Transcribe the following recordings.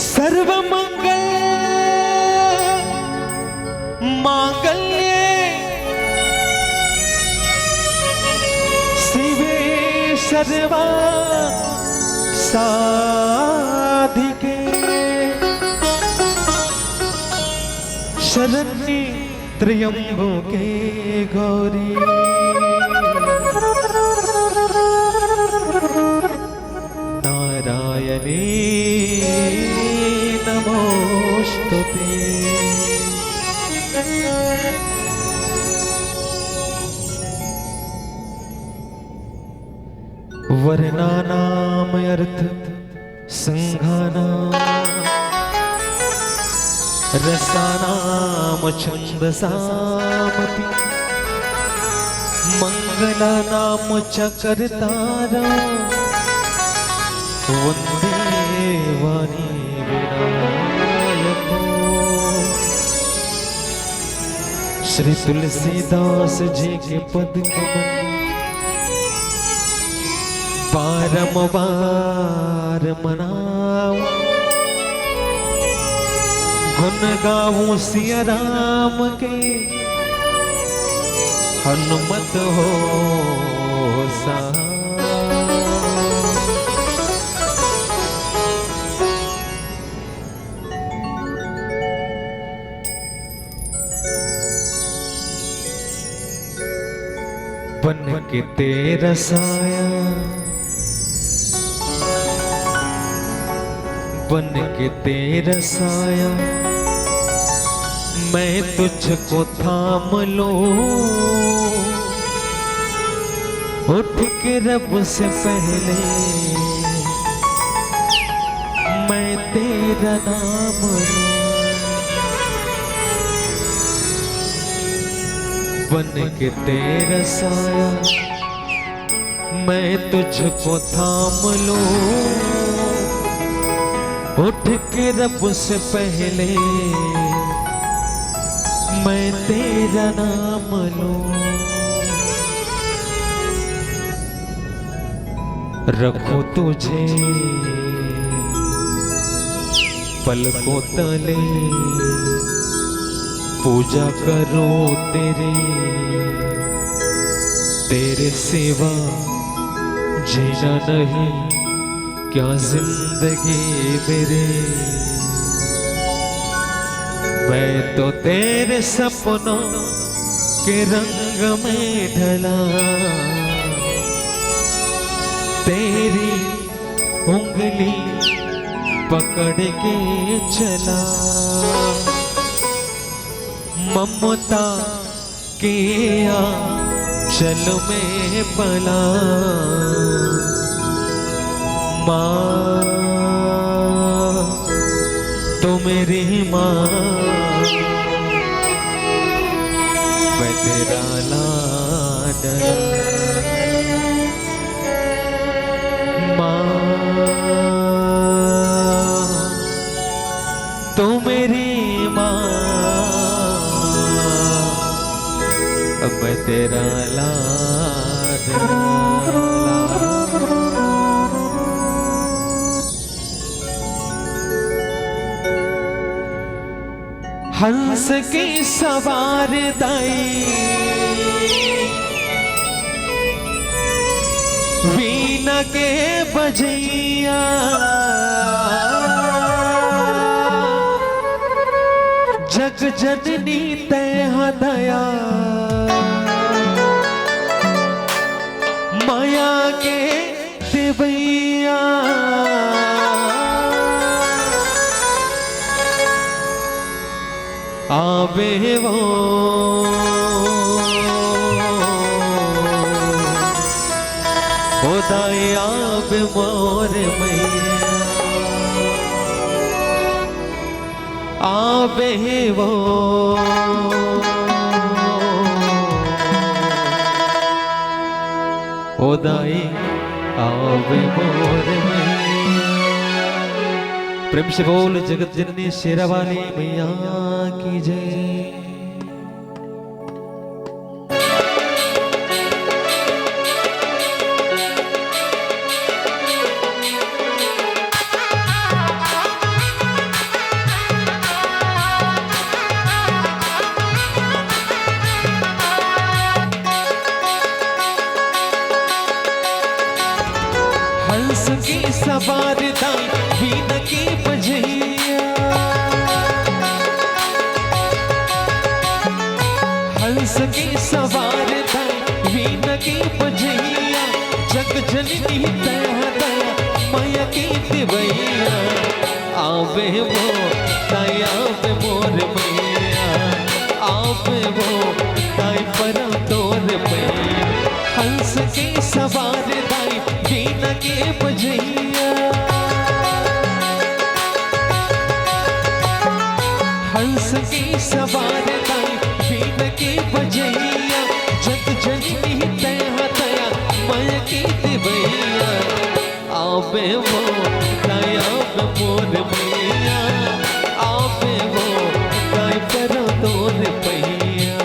सर्वमंगल मांगल्ये शिवे सर्वा साधिके शरण्ये त्र्यंबके गौरी नारायणी नमोस्तुते। वर्णानाम अर्थ संघानाम रसानाम छंदसामपि मंगल मंगला नाम चकरतारा वंदे वाणी विनायको। श्री तुलसीदास जी के पद कमल बारंबार मनाऊं, गुन गाऊं सिया राम के हनुमत हो सा। बन के तेरा साया, बन के तेरा साया, मैं तुझको थाम लूं। उठ के रब से पहले मैं तेरा नाम लूं। बन के तेरा साया, मैं तुझको थाम लूं। उठ के रब से पहले मैं तेरा नाम लूं। रखूं तुझे पलकों तले, पूजा करूं तेरी, तेरे सिवा जीना नहीं क्या जिंदगी मेरे। मैं तो तेरे सपनों के रंग में ढला, तेरी उंगली पकड़ के चला। ममता के आंचल में पला, माँ तो मेरी माँ, मैं तेरा लाडला। माँ तो मेरी माँ, मैं तेरा लाडला। हंस की सवार दाई, वीणा के बजैया, जग जननी तेहा दया। माया के देवैया, आवे वो खुदाई आवे मोर मैया। आवे वो खुदाई आवे मोर मैया। प्रेम से बोल जगत जननी शेरा वाली मैया की जय। हंस की सवार दाई, वीणा की बजैया, हंस की सवार दाई, वीणा की बजैया, जग जननी तेहा दया, माया की देवैया। आवे वो ताई आवे मोर मैया, आवे वो ताई परा तोर मैया। हंस की सवार दाई, वीणा की बजैया, हंस की सवार दाई, वीणा की बजैया, जग जननी तेहा मैं कीती भैया आवे वो दया मोर मैया आवे वो दया पर तोर पैया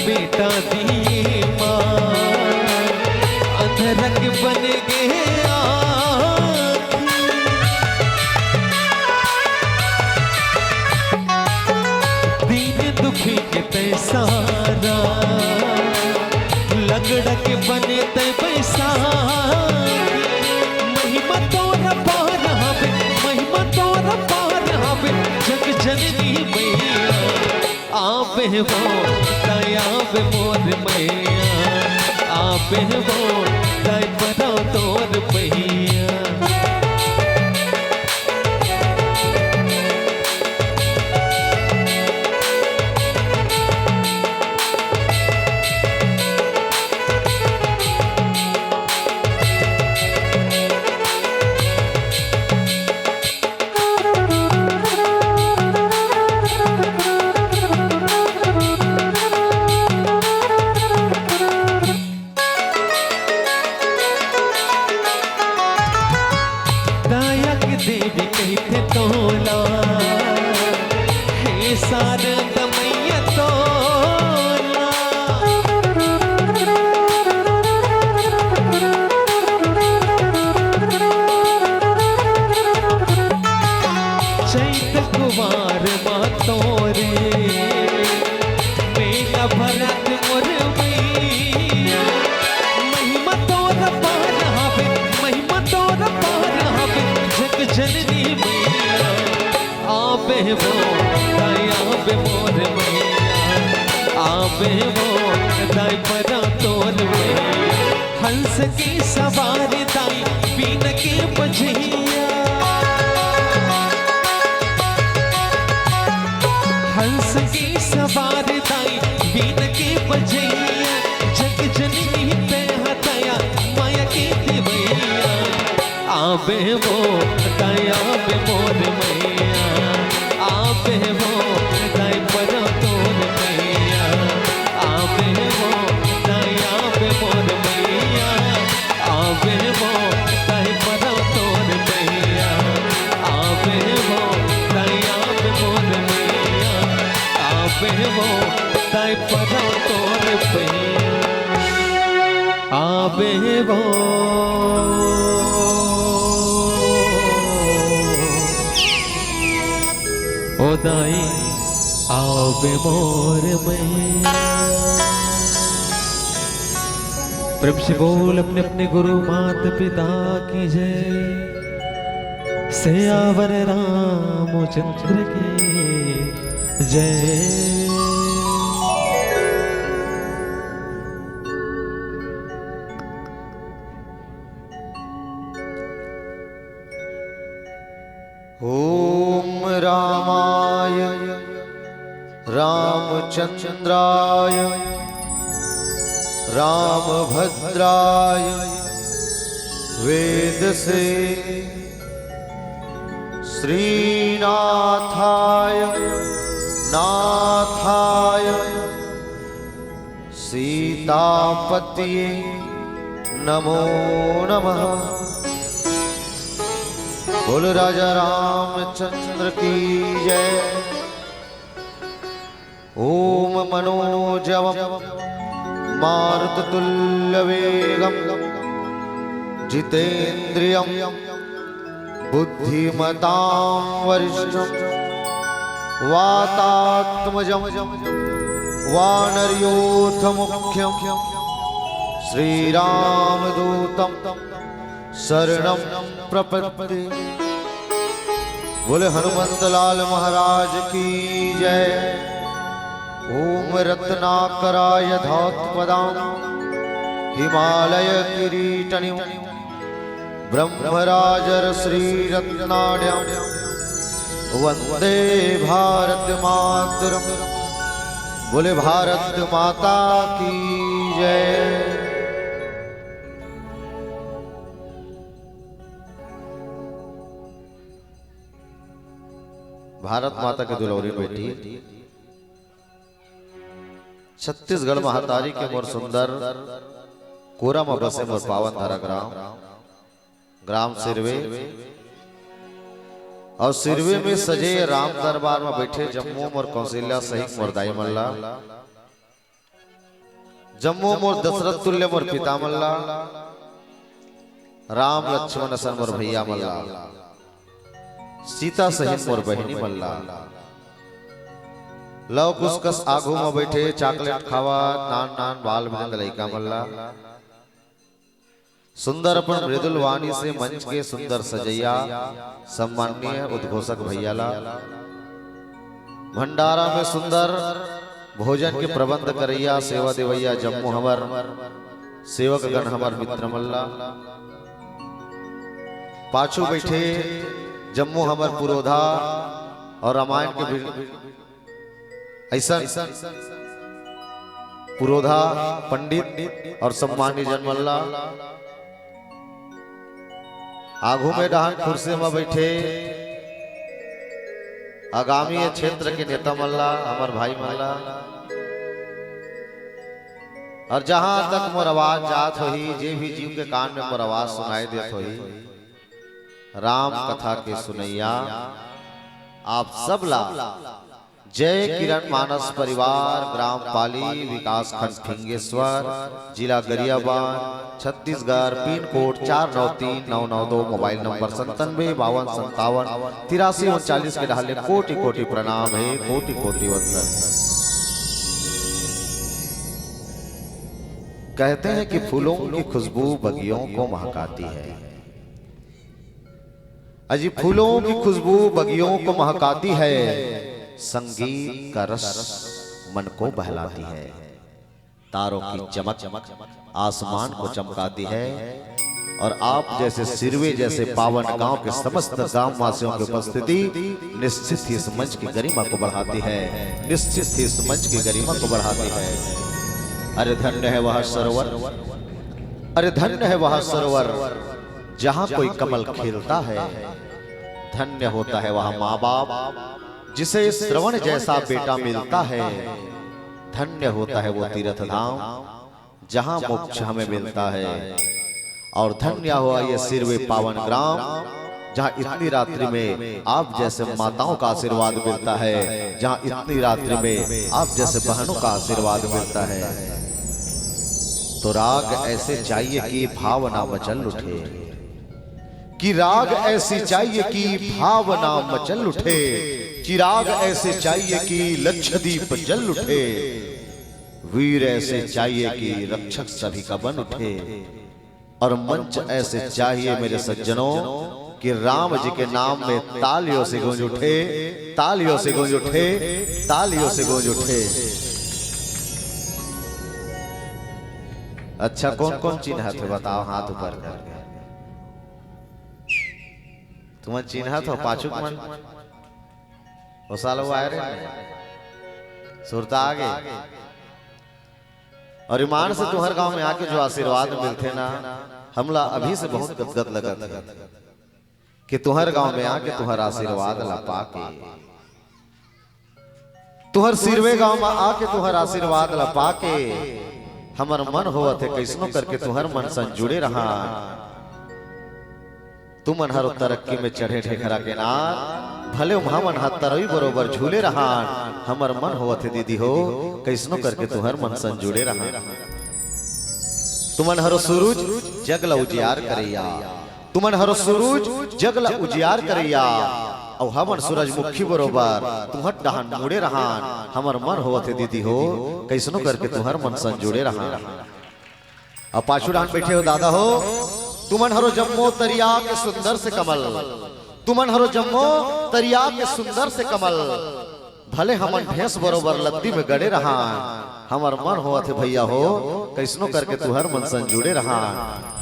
बेटा दी माँ अधरक बन गया दीन दुखी के तैसारा लगड़क बने ते पैसा महिमा तोरा पार हवे महिमा तोरा पार हवे जग जननी मैया आवे वो आवे मोर मैया आवे वो दाई परो तोर पैया देवी कहते तोला हे सारे दमैया तोला चैत कुमार मातोरे मेला भरत मोर मैया महिमा तोरा पार हवे महिमा तोरा पार हवे जग जननी मैया आवे वो दाई आवे मोर मैया आवे वो दाई परा तोर मैया हंस की सवारी दाई बीन के बजैया हंस की सवारी दाई बीन के बजैया जग जननी पे हताया माया की दिवैया आवे वो दया पे मोर मैया आवे वो दया पर तोर मैया आवे वो दया पे मोर मैया आवे वो दया पर तोर मैया आवे वो दया पे मोर मैया आवे वो दया पर तोर मैया आवे वो ओ दाई आवे मोर मैया प्रेम से बोल अपने अपने गुरु मात पिता की जय सियावर रामचंद्र की जय ओम रामाय रामचंद्राय रामभद्राय वेदसे श्रीनाथाय नाथाय सीतापतये नमो नमः। बोल राजा रामचंद्र की जय। ओम मनोजवम मारुततुल्यवेगम जितेन्द्रियं बुद्धिमतां वरिष्ठं वातात्मजं वानरयोधमुख्यं श्रीरामदूतं शरणं प्रपद्ये। बोले हनुमंत लाल महाराज की जय। ओम रत्नाकराय धात्पदां हिमालय किरीटनिं ब्रह्मराजर श्रीरत्नाढ्यं वंदे भारत मातरम। बोले भारत माता की जय। भारत माता के दुलौरी बेटी छत्तीसगढ़ महातारी के मोर सुंदर कोरा में बसे मोर पावन धारा ग्राम सिरवे और सिरवे में सजे राम दरबार में बैठे जम्मू मोर कौशल्या सहित मोर दाई मल्ला, जम्मू मोर दशरथ तुल्य मोर पिता मल्ला, राम लक्ष्मण सन मोर भैया मल्ला, सीता सहित मोर बहिनी मल्ला। लव कुसकस आगू में बैठे चॉकलेट खावा नान नान बाल बिंद लइका मल्ला। सुंदर अपन मृदुल वाणी से मंच के सुंदर सजैया सम्माननीय उद्घोषक भैयाला। भंडारा में सुंदर भोजन के प्रबंध करैया सेवा देवैया जम्मू हमर सेवक गण हमर मित्र मल्ला। पाछू बैठे जम्मू हमर पुरोधा और रामायण के ऐसा पुरोधा पंडित और सम्मानी जन मल्ला। आगू में डहान कुर्सी में बैठे आगामी क्षेत्र के नेता मल्ला हमार भाई मल्ला। और जहां तक मोर आवाज जात होही जे भी जीव के कान में मोर आवाज सुनाई देत होही राम कथा के सुनैया आप सब ला जय किरण मानस परिवार ग्राम पाली विकास खंड फिंगेश्वर जिला Gariaband Chhattisgarh pin code 493992 mobile number 975257 के डाले कोटि कोटि प्रणाम है कोटि कोटि वंदन। कहते हैं कि फूलों की खुशबू बगियों को महकाती है। अजी फूलों की खुशबू बगियों को महकाती है, संगीत का रस मन को बहलाती है, तारों की चमक आसमान को चमकाती है। और आप जैसे सिरवे जैसे पावन गांव के समस्त गांव वासियों की उपस्थिति निश्चित ही इस मंच की गरिमा को बढ़ाती है, निश्चित ही इस मंच की गरिमा को बढ़ाती है। अरे धन्य है वह सरोवर, अरे धन्य है वह सरोवर जहां कोई कमल खिलता है। धन्य होता है वह माँ बाप जिसे श्रवण जैसा बेटा मिलता है। धन्य होता है वो तीर्थ धाम जहां मोक्ष हमें मिलता है। और धन्य हुआ ये सिरवे पावन ग्राम जहां इतनी रात्रि में आप जैसे माताओं का आशीर्वाद मिलता है, जहां इतनी रात्रि में आप जैसे बहनों का आशीर्वाद मिलता है। तो राग ऐसे चाहिए कि भावना मचल उठे, कि राग ऐसी चाहिए कि भावना मचल उठे, चिराग ऐसे चाहिए कि लक्षदीप जल उठे, वीर ऐसे चाहिए कि रक्षक सभी का बन उठे। और मंच ऐसे चाहिए मेरे सज्जनों कि राम जी के नाम में तालियों से गूंज उठे, तालियों से गूंज उठे, तालियों से गूंज उठे। अच्छा कौन कौन चिन्ह थे बताओ हाथ ऊपर करके। तुम्हें चिन्ह तो पाचुक मन वो साल वो आए रहे सुरता आगे। और ईमान से तुम्हारे गांव में आके जो आशीर्वाद मिलते ना हमला अभी से बहुत गदगद लगा कि तुम्हारे गांव में आके तुम्हारा आशीर्वाद ला पाके, तुम्हारे सिरवे गांव में आके तुम्हारा आशीर्वाद ला पाके हमार मन होवा थे कैसनो करके तुम्हार मन सन जुड़े रहा। तुमन हर तरक्की में चढ़े ठेखरा के नार भले मन हाथ तरई बरोबर झूले रहा। हमर मन होवा थे दीदी हो कैसनो करके तुम्हार मन सन जुड़े रहा। तुमन हरो सूरज जगला उजियार करैया, तुमन हरो सूरज जगला उजियार करैया। और हमन सूरजमुखी बरोबर तुम्हार डहान मुड़े रहा। हमर मन होवा थे दीदी हो कैसनो करके तुम्हार मन सन जुड़े रहा। अब पाछू डान बैठे हो दादा हो तुमन हरो जम्मो तरिया के सुंदर से कमल, तुमन हरो जम्मो तरिया के सुंदर से कमल। भले हमन भैंस बरोबर लत्ती में गड़े रहा। हमर मन होवा थे भैया हो कैसनो करके तुहर मन सन जुड़े रहा।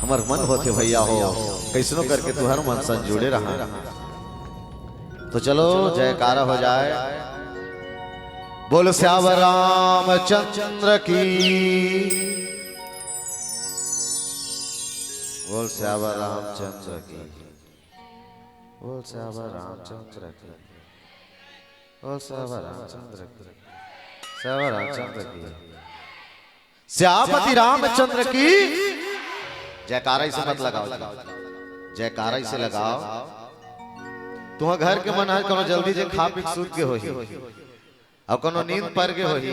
हमर मन होते भैया हो कैसनो करके तुहर मन सन जुड़े रहा। तो चलो जयकारा हो जाए। बोल श्याम रामचंद्र की, बोल श्याम रामचंद्र की, बोल श्याम रामचंद्र की, बोल श्याम रामचंद्र की, श्याम रामचंद्र की, श्यामपति रामचंद्र की। जयकारा इसे मत लगाओ, जयकारा इसे लगाओ। तुम घर के मन है कोनो जल्दी जे खा पी सूत के होही और कोनो नींद पर के होही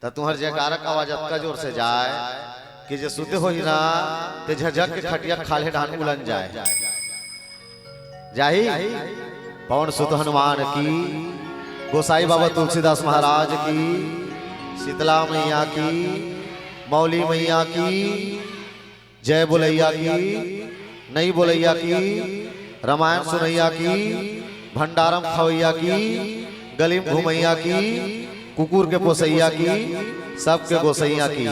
तो तुम्हार जयकारा का आवाज अतका जोर से जाए कि जे सुते होही ना ते झझक के खटिया खाले ढान उलन जाए। जाही पवन सुत हनुमान की, गोसाई बाबा तुलसीदास महाराज की, शीतला मैया की, मौली मैया की, जय बोलैया की, नई बोलैया की, रामायण सुनैया की, भंडारम खवैया की, गलीम घुमैया की, कुकुर के पोसैया की, सबके गोसैया की।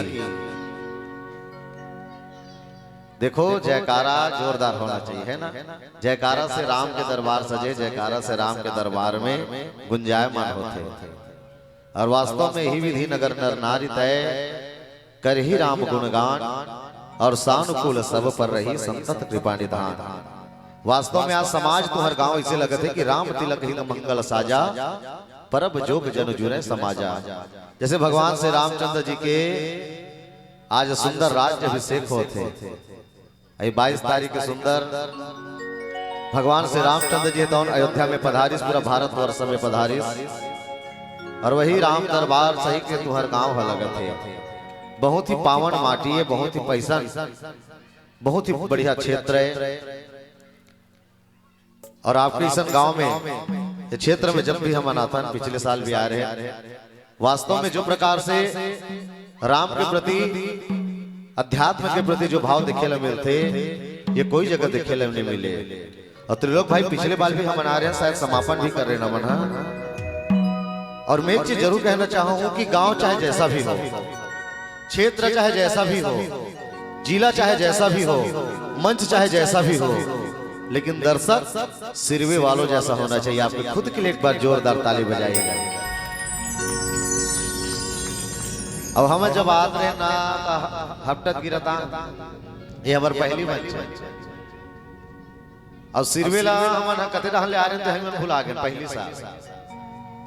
देखो जयकारा जोरदार होना चाहिए, है ना। जयकारा से राम के दरबार सजे, जयकारा से राम के दरबार में गुंजायमान होते। और वास्तव में ही विधि नगर नर नारी तय कर ही राम गुणगान, और सानुकूल सब पर रही संतत कृपा निधान। वास्तव में आज समाज तुम्हार गांव ऐसे लगत है कि राम तिलक ही मंगल साजा, परब जोग जन जुरे समाजा। जैसे भगवान श्री रामचंद्र जी के आज सुंदर राज्य अभिषेक होते, 22 तारीख के सुंदर भगवान श्री रामचंद्र जी तो अयोध्या में पधारिस, पूरा भारतवर्ष में पधारिस। और वही राम दरबार सही के तुम्हार गांव लगत है। बहुत ही पावन माटी है, बहुत ही पैसा, बहुत ही बढ़िया क्षेत्र है। और आपके इस गांव में ये क्षेत्र में जब भी हम अनाथन पिछले साल भी आ रहे हैं, वास्तव में जो प्रकार से राम के प्रति, अध्यात्म के प्रति जो भाव दिखे मिलते, ये कोई जगह दिखे नहीं मिले। और त्रिलोक भाई पिछले बार भी हम मना रहे हैं, शायद समापन भी कर रहे ना मना। और मैं एक चीज जरूर कहना चाहूंगा कि गांव चाहे जैसा भी हो, क्षेत्र चाहे जैसा भी हो, जिला चाहे जैसा भी हो, मंच चाहे जैसा भी हो, लेकिन दर्शक सिरवे वालों जैसा होना चाहिए। आपके खुद के लिए एक बार जोरदार ताली बजाइएगा। अब हम जब आते रहे ना हफ्तत गिरता, ये हमार पहली मंच है। और सिरवे ला हम कते रहले आ रहे थे, हम भुला गए पहली साल।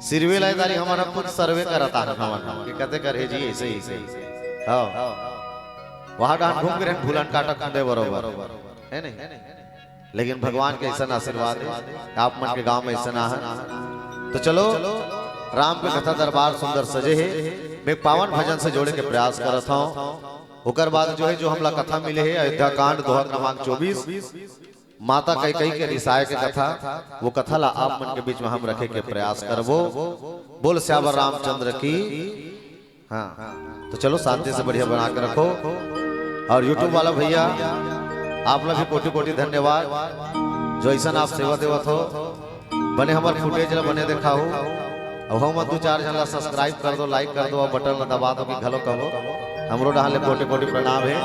सिरवे ला तारी हमारा खुद सर्वे करता है, हम कि कते करे जी ऐसे ही। हां वहां डान घूम के भूलन काटा खुदे बरोबर है नहीं। लेकिन भगवान के ऐसा आशीर्वाद है, आप मन के गांव में ऐसा ना है। तो चलो राम के कथा दरबार सुंदर सजे है। मैं पावन भजन से जोड़े के प्रयास करता हूँ। उकर बाद जो है जो हमला कथा मिले है अयोध्या कांड दोहा क्रमांक 24, माता कैकेयी के रिसाए के कथा, वो कथा ला आप मन के बीच में हम रखे के प्रयास करबो। बोल श्याम रामचंद्र की। हाँ तो चलो शांति से बढ़िया बना के रखो। और यूट्यूब वाला भैया आप लोग भी कोटि कोटि धन्यवाद, जो ऐसा आप सेवा देवत हो। बने हमारे फुटेज बने देखा हो, अब हम 2-4 जन सब्सक्राइब कर दो, लाइक कर दो और बटन दबा दो कि घलो कहो। हमरो डाले कोटि कोटि प्रणाम है।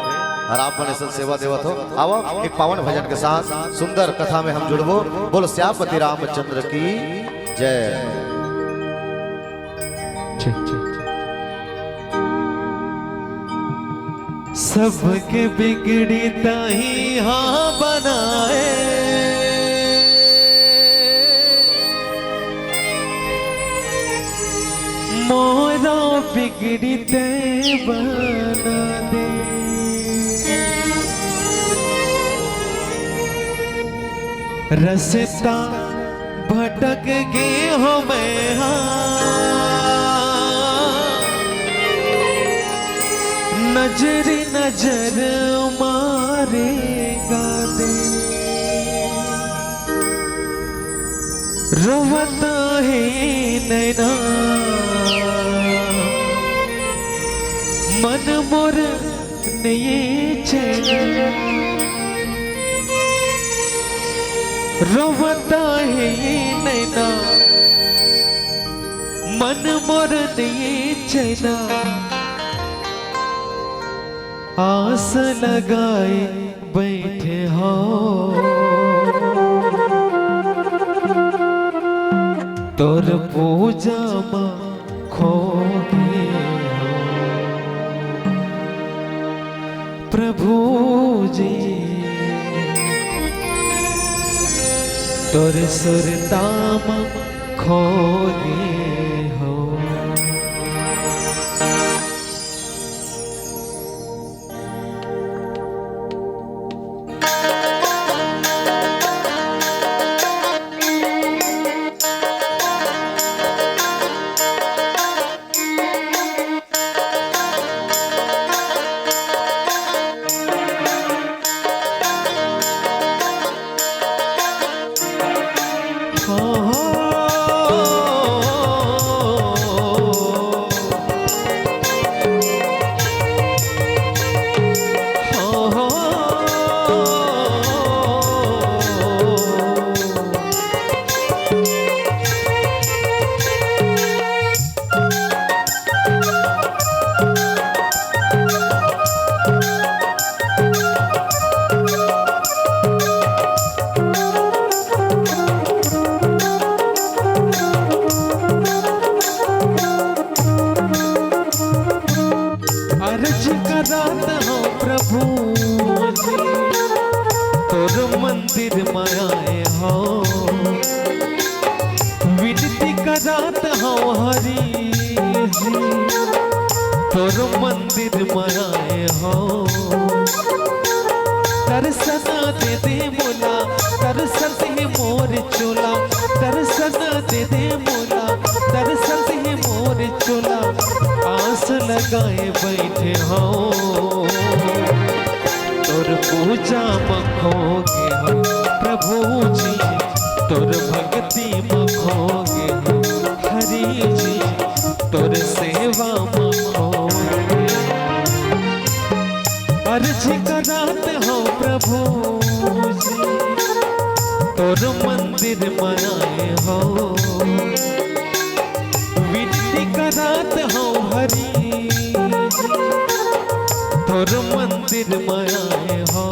और आप बने सब सेवा देवत हो। आओ एक पावन भजन के साथ सुंदर कथा में हम जुड़बो। बोलो श्यामपति रामचंद्र की जय। सबके बिगड़ी ताही हाँ बनाए, मोरा बिगड़ी ते बना दे। रसता भटक गए हो मैं नजर नजर मारेगा दे। रोवता है नैना मन मोर नहीं चैना, रोवता है नैना मन मोर नहीं चैना। आस लगाए बैठे हो तोर पूजा मा खोगे हो प्रभु जी, तोर सुरताम खोगे हो। अर्ज करात हो प्रभु जी, तोर मंदिर में आए हो। विनती करात हो हरि जी, तोर मंदिर में आए हो। दर्शन दे दे मोला, दर्शन दे मोर चोला, दर्शन दे दे मोला, दर्शन दे मोर चोला। आस लगाए बैठे हो, तोर पूजा मखोगे हो प्रभु जी, तोर भक्ति मखोगे हो हरि जी, तोर सेवा मखोगे। अर्ज करात हो प्रभु जी, तोर मंदिर में आए हो। विनती करात हो हरि जी, तोर मंदिर में आए हो।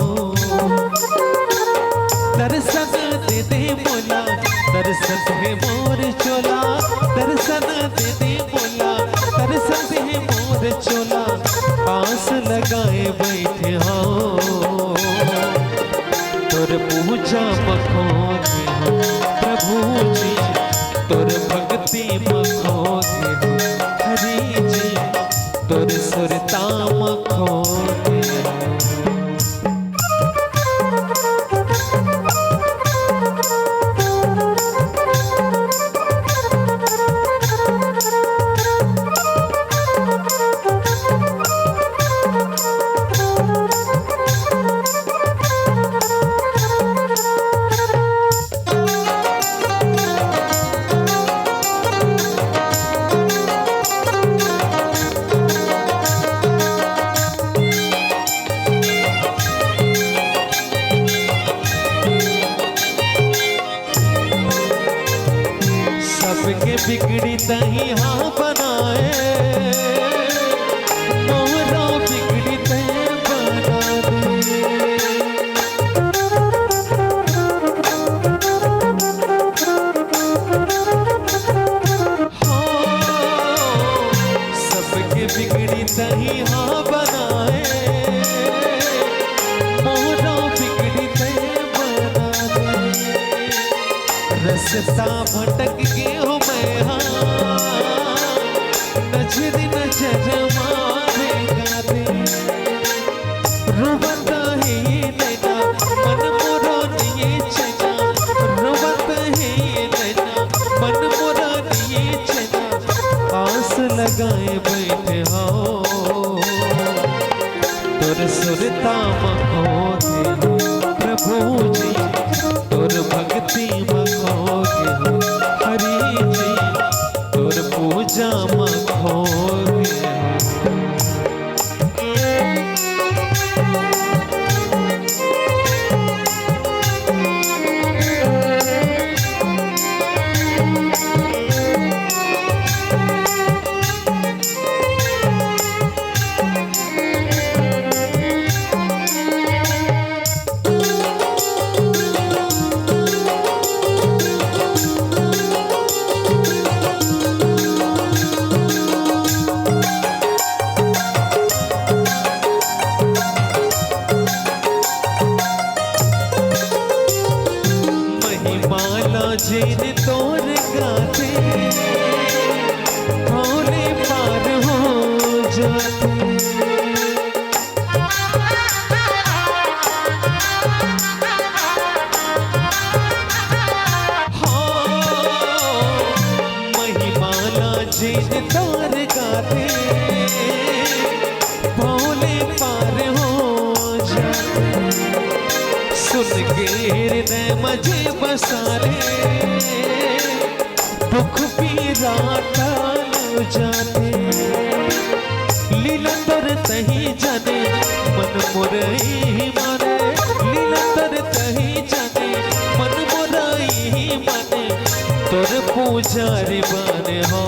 दर्शन दे दे मोला, दर्शन दे मोर चोला, दर्शन दे दे मोला, दर्शन दे मोर चोला। आस लगाए बैठे हो, तोर पूजा मखोगे हो प्रभु जी, तोर भक्ति मखोगे हो हरि जी, तोर सुरता मखोगे हो। सबके बिगड़ी तही हाँ बनाए, मोहरा बिगड़ी तय बना दे। हाँ, सबके बिगड़ी तही हाँ बनाए, मोहरा बिगड़ी तय बना दे। रस्ता भटक गए हो मैं, हाँ नजर नजर मारेगा दे। रुबत है ये नैना मन मोरा ये चना, रुबत है ये नैना मन मोरा ये चना। आस लगाए बैठे हो, तोर सुरता मखोगे हो प्रभु जी, तोर भक्ति मखोगे हो हरि जी, तोर पूजा मखोगे हो। जीन तार गाते भोले पार हो जाते। सुन के हृदय मजे बसारे दुख पीरा टाल जाते। लीला तर तही जाने मन मुरई माने, लीला तर तही जाने मन मुरई माने। तोर पूजारी बने हो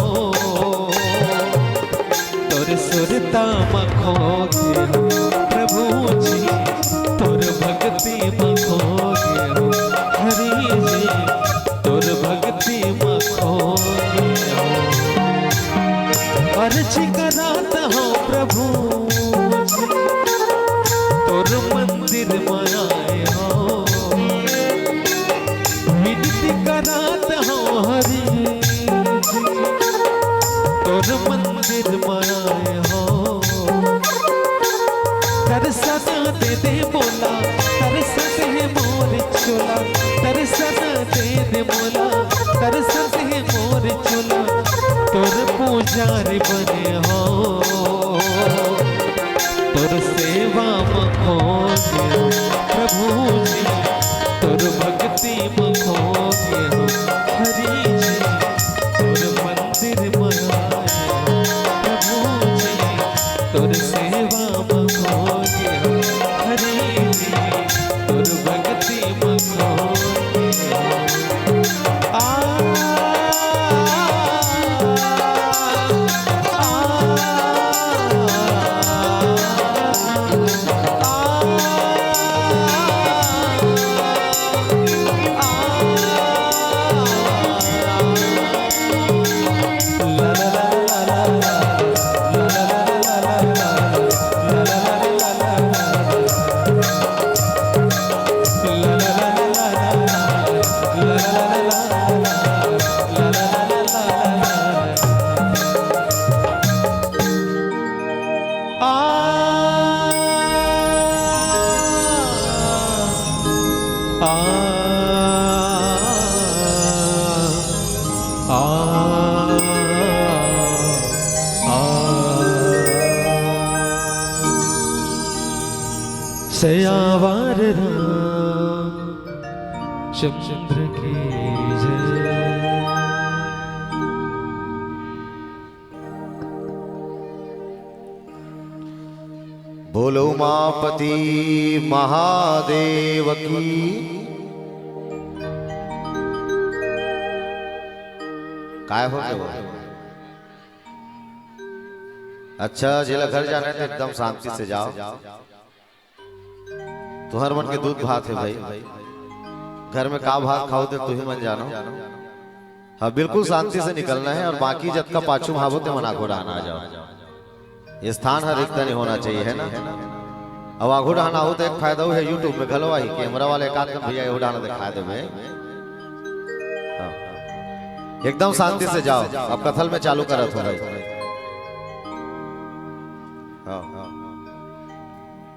तोर सुरता मखोगे हो प्रभु जी, तोर भक्ति मखोगे हो हरि जी, तोर भक्ति मखोगे हो। अर्ज कराता हो प्रभु जी, तोर मंदिर में आए हो। विनती कराता हो हरि जी, तोर मंदिर में आए हो। दर्शन दे दे मोला, दर्शन दे मोर चोला, दर्शन दे दे मोला, दर्शन दे मोर चोला। तोर पूजारी बने हो तोर सेवा मखोगे हो प्रभु जी, तोर भक्ति मखोगे हो हरि जी, तोर मंदिर में आए हो प्रभु जी, तोर सेवा मखोगे हो हरि जी, तोर भक्ति मखोगे हो। सयावार रामचंद्र की जय। बोलो उमापति महादेव की। काय हो गया? अच्छा जिला घर जाना है तो एकदम शांति से जाओ। तुम्हारे मन के दूध भात है भाई, घर में का भात खाओ तो तू ही मन जानो। हाँ बिल्कुल शांति से निकलना है और बाकी जब का पाछू भावो तो मना को डालना आ जाओ। ये स्थान हर एक नहीं होना चाहिए है ना। अब आगू डालना हो तो एक फायदा है यूट्यूब में घलो आई कैमरा वाले एक आदमी भैया ये डालना दिखा दे भाई। एकदम शांति से जाओ। अब कथल में चालू करा थोड़ा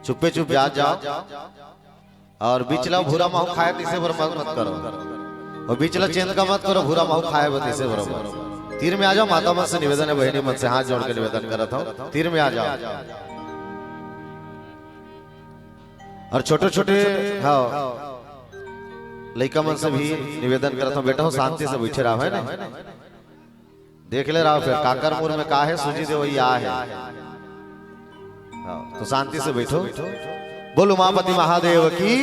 चुप्पे चुप जाओ और बिचला भूरा माहू खाए तीसरे बराबर मत करो और बिचला चेंद का मत करो, भूरा माहू खाए तीसरे बराबर। तीर में आ जाओ। माता मन से निवेदन है, बहनी मन से हाथ जोड़ के निवेदन करता हूँ, तीर में आ जाओ। और छोटे छोटे हाँ लड़का मन से भी निवेदन करता हूँ, बेटा हो शांति से बैठे रहो है ना। देख ले रहा फिर काकरपुर में का है सूजी दे वही आ है, तो शांति से बैठो। बोलो उमापति महादेव की।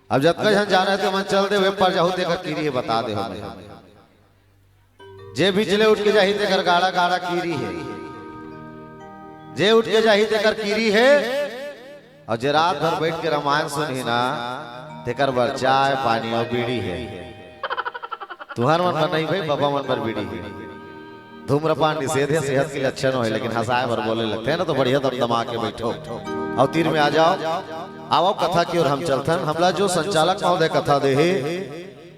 अब जब तक जाना है तो मन चल दे वे पर जाहू देकर कीरी है बता दे हमें। जे बिचले उठ के जाही देकर गाड़ा गाड़ा कीरी है, जे उठ के जाही देकर कीरी है। और जे रात भर बैठ के रामायण सुनी ना तेकर बर चाय पानी और बीड़ी है। तुम्हार मन पर नहीं भाई, बाबा मन पर बीड़ी है। धूम्रपान निषेध है, सेहत के लिए अच्छा नहीं है, लेकिन हंसाए भर बोले लगते हैं ना तो बढ़िया दमदमा के बैठो और तीर में आ जाओ। आओ कथा की ओर हम चलते हैं। हमला जो संचालक महोदय कथा दे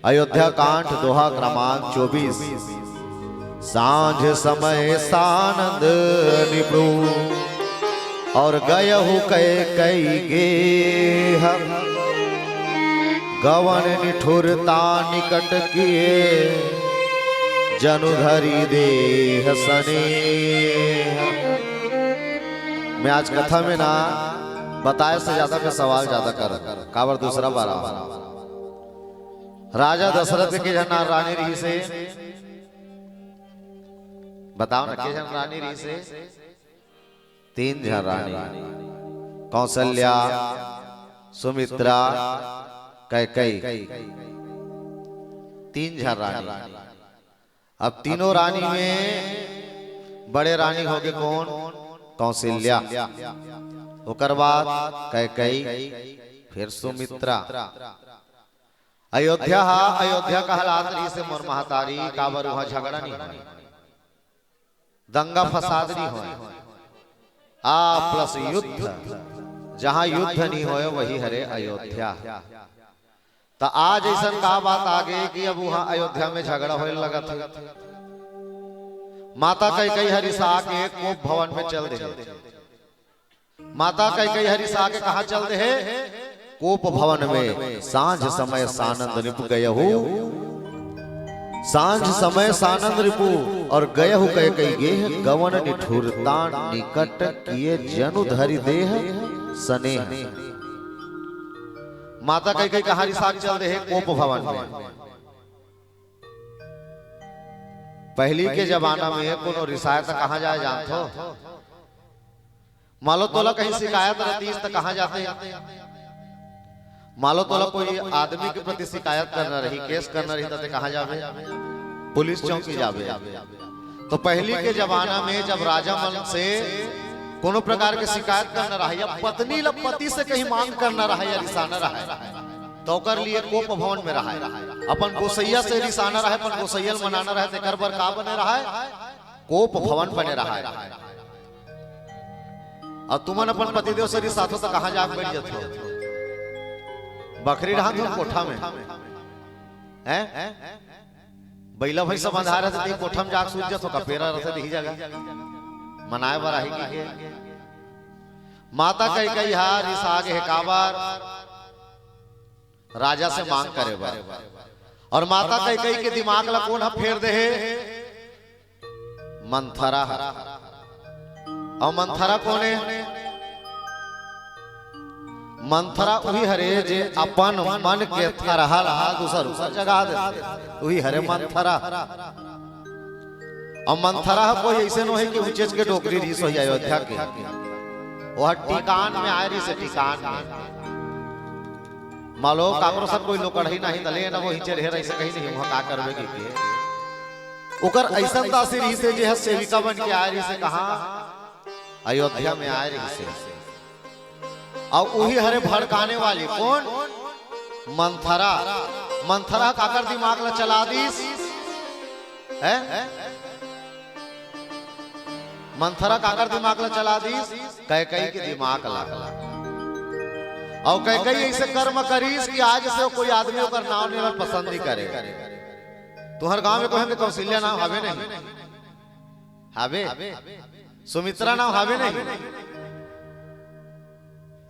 अयोध्या कांड दोहा क्रमांक 24। सांझ समय सानंद निभृ और गयहु कई गे गवन निठुरता निकट किए जनुधरी देह सने। मैं आज कथा में ना बताए से ज्यादा मैं सवाल ज्यादा कर काबर दूसरा बारा। राजा दशरथ के जन रानी रही से बताओ ना के जन रानी रही से 3 जन रानी कौशल्या सुमित्रा कैकेयी 3 जन रानी। अब तीनों रानी में बड़े रानी हो गए कौन? कौशल्या, ओकर बाद कैकेयी, फिर सुमित्रा। अयोध्या अयोध्या का हालात रही से मोर महतारी काबर वहां झगड़ा नहीं हो, दंगा फसाद नहीं हो, प्लस युद्ध, जहां युद्ध नहीं होए वही हरे अयोध्या। तो आज ऐसा का बात आ गई कि अब वहां अयोध्या में झगड़ा होने लगा था। माता कैकेयी हरिसा के कोप भवन में चल दे। माता कैकेयी हरिसा के कहा चल दे? कोप भवन में। सांझ समय सानंद रिपु गयहु, सांझ समय सानंद रिपु और गयहु कैकेयी गेह गवन निठुरता निकट किए जनुधरी देह स्नेह। माता कैकेयी कहा रिसा चल दे कोप भवन में। पहली के जमाना में कोनो रिसायत कहाँ जाए जानतो? मालो तोला कहीं शिकायत रहती तो कहाँ जाते? मालो तोला कोई आदमी के प्रति शिकायत करना रही, केस करना रही तो कहाँ जावे? पुलिस चौकी जावे। तो पहली के जमाना में जब राजा मन से कोनो प्रकार के शिकायत करना रहा या पत्नी ल पति से कहीं मांग करना रहा या रिसाना रहा तो कर लिए कोप भवन में रहा। अपन गोसैया से रिसाना रहा, अपन गोसैयल मनाना रहा, तेकर बर का बने रहा? कोप भवन बने रहा। और तुमन अपन पतिदेव से रिसातो तो कहाँ जाके बैठ जाते हो? बकरी रहा तुम कोठा में हैं? बैला भैंसा बंधा रहे थे कोठा में जाके सूझ जातो का पेरा रहते दिही जगह मनाए बर आही की। माता कैकेयी रिसा गे काबर राजा से मांग करे बार। और माता कैकेयी के दिमाग ला कौन फेर दे? मंथरा। और मंथरा कौन है? मंथरा वही हरे जे अपन मन के तरह दूसर जगह देते वही हरे मंथरा। और मंथरा कोई ऐसे नहीं है कि उचेच के डोकरी रही सो अयोध्या के, वह टिकान में आए रही से टिकान में। मालो काकरो सर कोई लोग कढ़ी नहीं दले ना वो हिचे रहे ऐसे कहीं नहीं वहां का करवे के ओकर ऐसा दासी रही से जे सेविका बन के आए रही से कहां? अयोध्या में आए रही से। और वही हरे भड़काने वाली कौन? मंथरा। मंथरा काकर दिमाग ला चला दीस है? मंथरा काकर दिमाग ला चला दीस? कैकेयी के दिमाग ला। और कैकेयी ऐसे कर्म करीस कि आज से कोई आदमी ओकर नाम लेवल पसंद नहीं करे। तुहर गांव में कोई कौशल्या नाम हवे नहीं? हवे? सुमित्रा नाम हवे नहीं?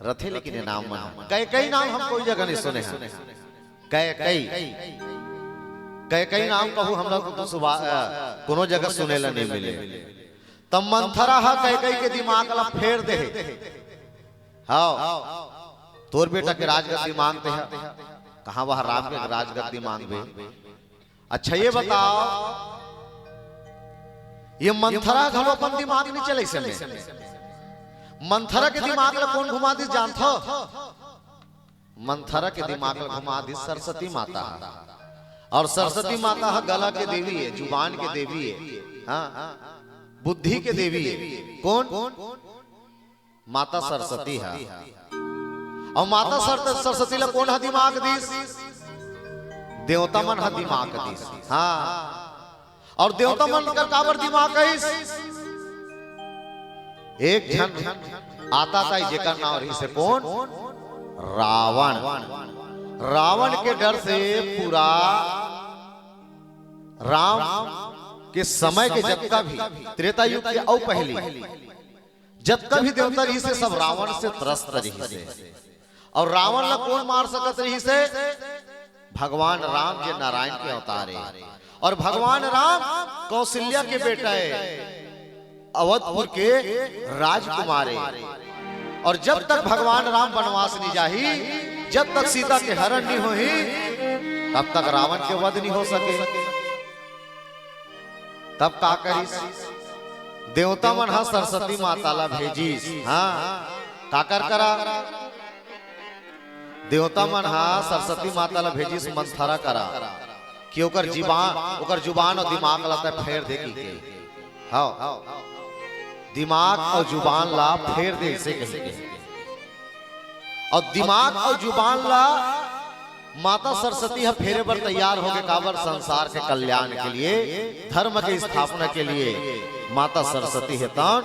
रथे लेकिन नाम मन कैकेयी नाम हम कोई जगह नहीं सुने हैं। कैकेयी कैकेयी नाम कहूँ हम लोग तो कोनो जगह सुने ला नहीं मिले। तब मंथरा कैकेयी के दिमाग ला फेर दे। हाँ तोर बेटा के राजगद्दी मांगते हैं, कहाँ वह राम के राजगद्दी मांगबे? अच्छा ये बताओ ये मंथरा घलो अपन दिमाग नहीं चले से मंथरा के दिमाग ला कौन घुमा दी जानथो? मंथरा के दिमाग ला घुमा दी सरस्वती माता। और सरस्वती माता गला के देवी है, जुबान के देवी है, हाँ बुद्धि के देवी है। कौन? माता सरस्वती है। और माता सरस्वती ला कौन दिमाग दीस? देवता मन दिमाग दीस। हाँ और देवता मन का काबर दिमाग कईस? एक जन आता था जेकर नाम रही से कौन? रावण। रावण के डर से पूरा राम के समय के जब भी त्रेता युग के औ पहली जब कभी देवता रही से सब रावण से त्रस्त रही से। और रावण ला कौन मार सकत रही से? भगवान राम जे नारायण के अवतार है। और भगवान राम कौशल्या के बेटा है, अवधपुर के राजकुमार है। और जब तक भगवान राम वनवास नहीं जाही, जब तक सीता के हरण नहीं होही, तब तक रावण के वध नहीं हो सके। तब का करी देवता मन हा सरस्वती माता ला भेजीस। हाँ काकर करा देवता मन हा सरस्वती माता ला भेजीस मंथरा करा कि ओकर जुबान और दिमाग ला फेर दे के। हाँ दिमाग और जुबान ला फेर दे से कहे। और दिमाग और जुबान ला माता सरस्वती फेरे पर तैयार हो गए काबर संसार के कल्याण के लिए, धर्म की स्थापना के लिए माता सरस्वती है तन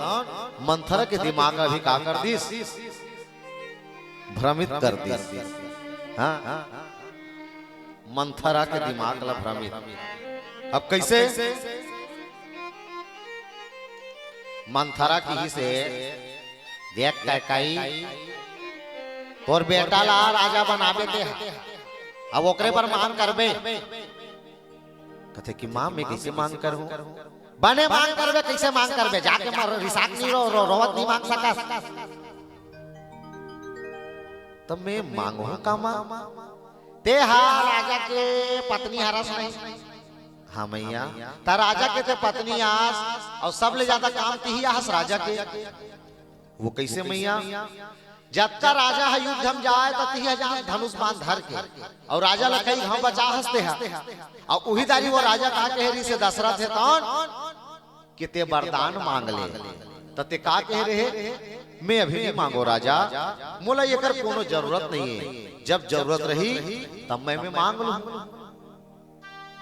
मंथरा के दिमाग में भी का कर दिस, भ्रमित कर दिस। हाँ मंथरा के दिमाग ला भ्रमित। अब कैसे मंथरा की ही से देख कई तोर बेटा ला राजा बनाबे दे, अब ओकरे पर मांग करबे। कहते कि मां मैं कैसे मांग करूं? बने मांग करबे, कैसे मांग करबे? जाके मर रिसाक नहीं रोवत नहीं मांग सका। तब मैं मांगू का मां ते हा राजा के पत्नी हरस नहीं। हाँ मैया ता राजा के ते पत्नी आस और सब ले ज्यादा काम ही आस राजा के। वो कैसे मैया? जब का राजा है युद्ध हम जाए तो तिहा जाए धनुष बाण धर के, और राजा लखई हम बचा हंसते हैं। और वही दारी वो राजा कहा कह से दशरथ है तौन कि ते वरदान मांग ले। तो ते का कह रहे मैं अभी नहीं मांगो राजा, मोला ये कर कोनो जरूरत नहीं है, जब जरूरत रही तब मैं मांग लूं।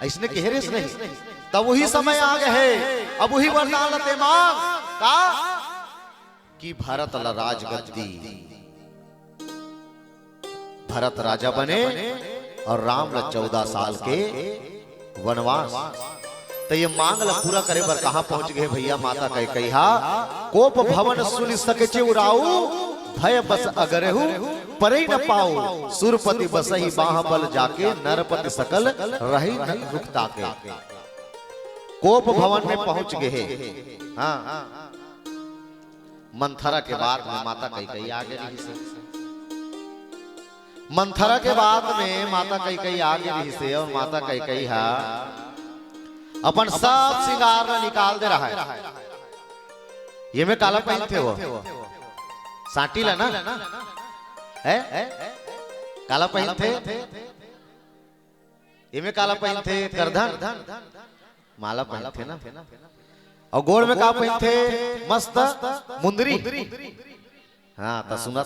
ऐसने कह रहे नहीं। तब वही समय आ गए, अब वही वरदान लते मांग का कि भरत ला राजगद्दी, भरत राजा बने और राम ला 14 साल के वनवास। तो ये मांग ला पूरा करे बर कहां पहुंच गए भैया? माता कह कहा कोप भवन सुन सके चिउराऊ, भय बस अगरहु परे न पाओ, सुरपति बसही बाहुबल जाके, नरपति सकल रही न रुकता के। कोप भवन में पहुंच गए। हाँ मंथरा के बाद में माता कैकेयी आगे रही से, मंथरा के बाद में माता कैकेयी आगे रही से। और माता कैकेयी अपन सब श्रृंगार निकाल दे रहा है। ये में काला पहनते हो साटी ला ना है काला पहनते, ये में काला पहनते करधन माला पहनते ना, और गोड़ में का पहनते मस्त मुंदरी। हाँ तो सुना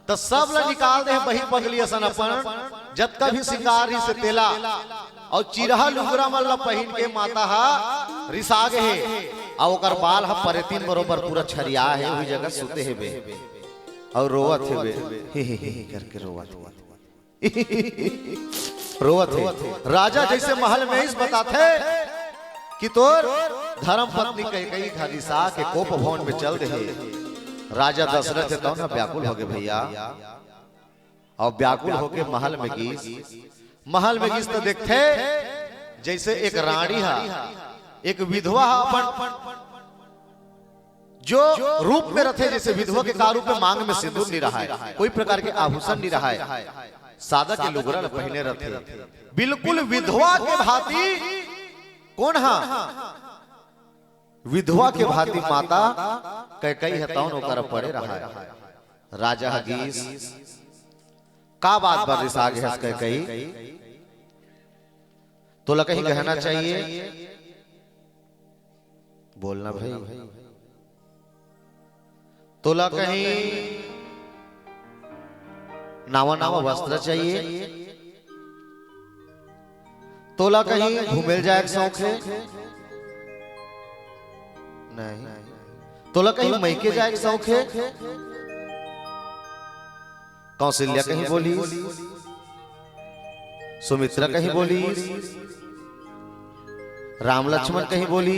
तो सब ला निकाल दे बही पगली असन अपन जत का भी श्रृंगार ही से तेला और चिरहा लुगरा मल्ला पहन के माता हा रिसाग है। और ओकर बाल हा परेतीन बरोबर पूरा छरिया है, वही जगह सुते है बे और रोवत है बे ही करके रोवत है। राजा जैसे महल में इस बताते कि तोर धर्म पत्नी कैकेयी खाली सा के कोप भवन में चल रहे। राजा दशरथ तो ना व्याकुल हो गए भैया, और व्याकुल होके महल में गीस तो देखते जैसे एक रानी हा, एक विधवा अपन जो रूप में रखे, जैसे विधवा के का रूप में मांग में सिंदूर नहीं रहा है, कोई प्रकार के आभूषण नहीं रहा है, सादा के लुगड़ा पहने रहते, बिल्कुल विधवा के भांति। कौन हा? विधवा के भांति माता कैकेयी है तौन ओकर पड़े रहा है। राजा गीस का बात पर रिसाग है कैकेयी, तो ला कहीं कहना चाहिए बोलना भाई, तो ला कहीं नावा नावा वस्त्र चाहिए, तोला कहीं घूमेल जाए शौक है नहीं, तोला कहीं मैके जाए शौक है। कौशल्या कहीं बोली, सुमित्रा कहीं बोली, राम लक्ष्मण कहीं बोली,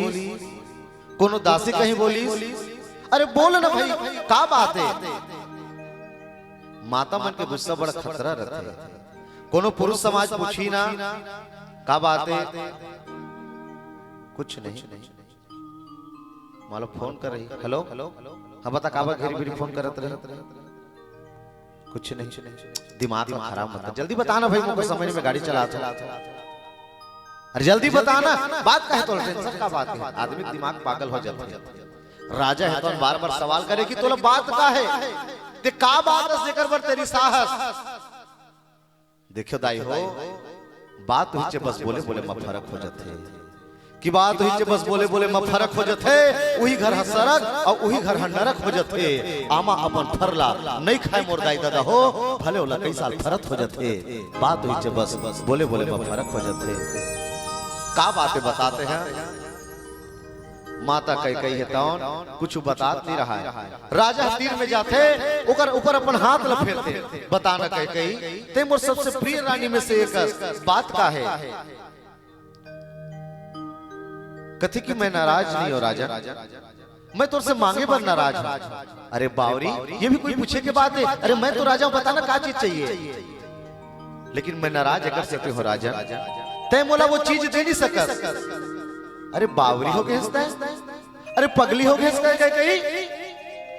कोनो दासी कहीं बोली। अरे बोल ना भाई का बात है? माता मन के गुस्सा बड़ा खतरा रहता है। कोनो पुरुष समाज पूछी ना का बात है, कुछ नहीं। मालो फोन कर रही, हेलो हाँ बता काबा घेरी घेरी फोन करत रहे, कुछ नहीं। दिमाग खराब मत, जल्दी बताना भाई, मुझको समझ में गाड़ी चला था। अरे जल्दी बताना, बात का है तो टेंशन का बात है, आदमी का दिमाग पागल हो जाता है। राजा है तो बार बार सवाल करे कि तोला बात का है, ते का बात है कर बर तेरी साहस। देखो दाई हो, बात हुई बस बोले बोले में फर्क हो जाते कि बात हुई बस बोले बोले में फर्क हो जाते। वही घर सड़क और वही घर नरक हो जाते। आमा अपन फरला नहीं खाए मोर दाई दादा हो, भले होला कई साल फरक हो जाते। बात हुई बस बोले बोले में फर्क हो जाते। का बातें बताते हैं, माता कही है तौन कुछ बात नहीं रहा है। राजा तीर में जाते ऊपर ऊपर अपन हाथ लफेरते, बताना कही ते मोर सबसे प्रिय रानी में से एक बात का है। कथी कि मैं नाराज नहीं हो राजा, मैं तो से मांगे पर नाराज हूं। अरे बावरी, ये भी कोई पूछे के बात है? अरे मैं तो राजा हूं, बताना क्या चीज चाहिए। लेकिन मैं नाराज अगर से हो राजा, तय मोला वो चीज दे नहीं सकत। अरे बावरी हो गए, अरे पगली हो गए कही।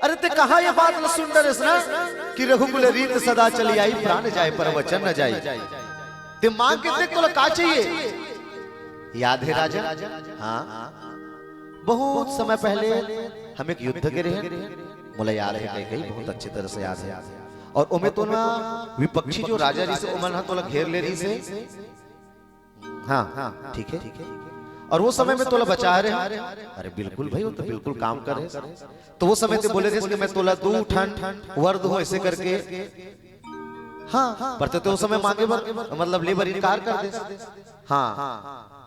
अरे ते कहा ये बात न सुन डरे ना कि रघुकुल रीत सदा चली आई, प्राण जाए पर वचन न जाए। ते मांग के देख तो का चाहिए, याद है राजा? हाँ, बहुत समय पहले हम एक युद्ध के रहे, मुझे याद है कहीं बहुत अच्छी तरह से याद है। और उमे तो ना विपक्षी जो राजा जी से उमन तो घेर ले रही से। हाँ ठीक है। और वो समय में तोला बचा रहे। अरे बिल्कुल भाई, वो तो बिल्कुल काम करे। तो वो समय ते बोले थे कि मैं तोला 2 ठन वर दूं ऐसे करके। हाँ पर तो उस समय मांगे मतलब लेबर इनकार कर दे। हाँ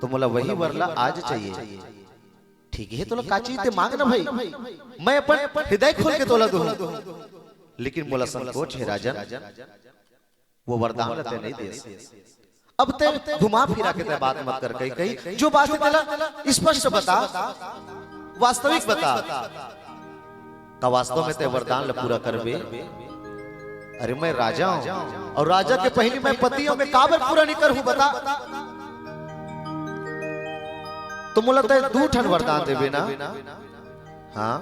तो मोला वही वरला आज चाहिए। ठीक है, तोला का चाहिए ते मांग ना भाई, मैं अपन हृदय खोल के तोला दूं। लेकिन मोला संकोच है राजा, वो वरदान ते नहीं दे। अब ते घुमा फिरा के ते बात मत कर, कही जो बात तेला स्पष्ट बता, वास्तविक बता। का वास्तव में ते वरदान ल पूरा करबे। अरे मैं राजा हूं और राजा के पहले मैं पति हूं, मैं काबर पूरा नहीं करूं बता। तो मोला ते 2 ठन वरदान देबे ना। हाँ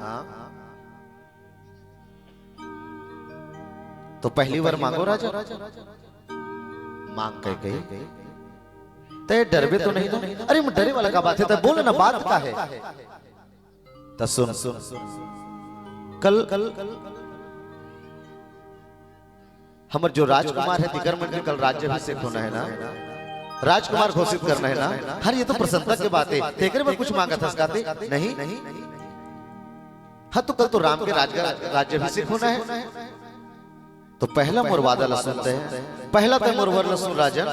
तो पहली बार मांगो राजा। मांग कही ते डरबे तो नहीं ना? अरे डरे वाला का बात है, बोले ना बात का है। तो सुन कल हमर जो राजकुमार है दिगरमन के कल राज्याभिषेक होना है ना, राजकुमार घोषित करना है ना। हर ये तो प्रसन्नता की बात है, तेरे में कुछ मांगा था नहीं। हाँ तो कल तो राम के राज्याभिषेक होना है। तो पहला मोर वादा सुनते हैं, पहला तो मोर वर सुन राजा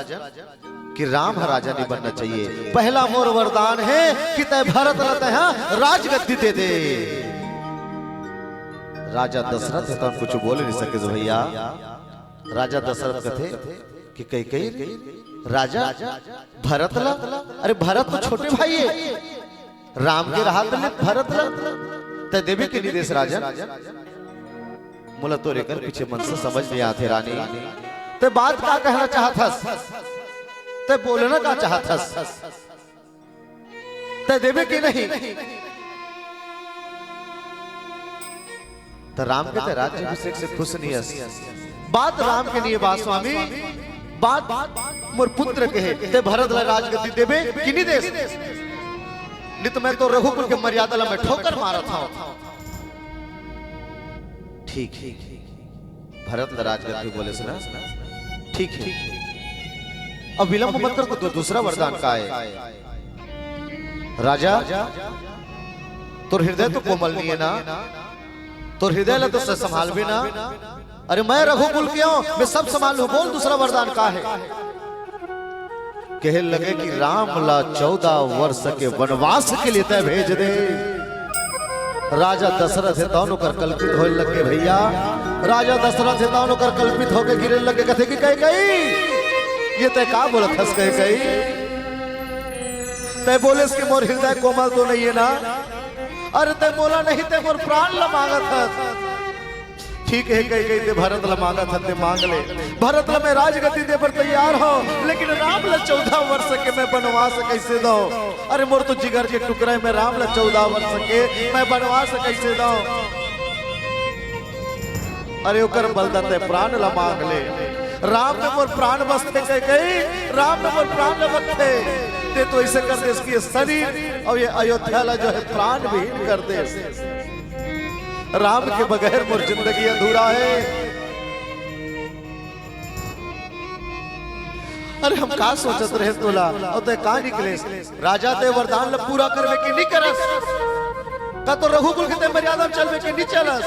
कि राम राजा नहीं बनना चाहिए। पहला मोर वरदान है कि तय भारत रहता है राजगद्दी दे दे। राजा दशरथ है तो कुछ बोल नहीं सके जो भैया। राजा दशरथ कथे कि कई राजा भरत ला, अरे भरत तो छोटे भाई है, राम के राहत ले भरत ला तय देवी के निर्देश राजा। मुला तो रेकर पीछे मन से समझ नहीं आते रानी, ते बात क्या कहना चाहतस, ते बोलना क्या चाहतस, ते देवे की नहीं। तो राम के राज्याभिषेक से खुश नहीं है। बात राम के लिए बात स्वामी, बात मोर पुत्र के है, ते भरत ला राजगद्दी देवे कि नहीं दे। नहीं तो मैं तो रघुकुल के मर्यादा ला मैं ठोकर मारा था। ठीक है, भरत ला राजगद्दी बोले से ना, ठीक है। अब विलंब मत कर, तो दूसरा वरदान का है राजा। तो हृदय तो कोमल नहीं है ना, तो हृदय ला तो संभाल भी ना। अरे मैं रघुकुल क्यों, मैं सब संभाल लूं। बोल दूसरा वरदान का है। कहे लगे कि राम ला 14 वर्ष के वनवास के लिए तय भेज दे। राजा दशरथ है दोनों कर कल्पित होने लगे भैया। राजा दशरथ है दोनों कर कल्पित होके गिरने लगे। कथे कि कही ये तय का बोला खस कही तय बोले इसके मोर हृदय कोमल तो नहीं है ना। अरे तय बोला नहीं, तय मोर प्राण ला मांगा था। ठीक है कही गई थे भरत ल मांगा था मांग ले, भरत ल मैं राजगति दे पर तैयार हो, लेकिन राम ल 14 वर्ष के मैं बनवास कैसे दो। अरे मोर तो जिगर के टुकड़े में राम ल 14 वर्ष के मैं बनवास कैसे दो। अरे ओकर बलदत प्राण ल मांग ले, राम ने मोर प्राण बसते कह गई, राम ने मोर प्राण न बसते ते तो ऐसे कर दे इसकी शरीर और ये अयोध्या ला जो है प्राण विहीन कर दे। राम के बगैर मोर जिंदगी अधूरा है। अरे हम का सोचत रहे तोला और ते का निकले, राजा ते वरदान ल पूरा करवे के नहीं करस, का तो रघुकुल के ते मर्यादा चलवे के नहीं चलस।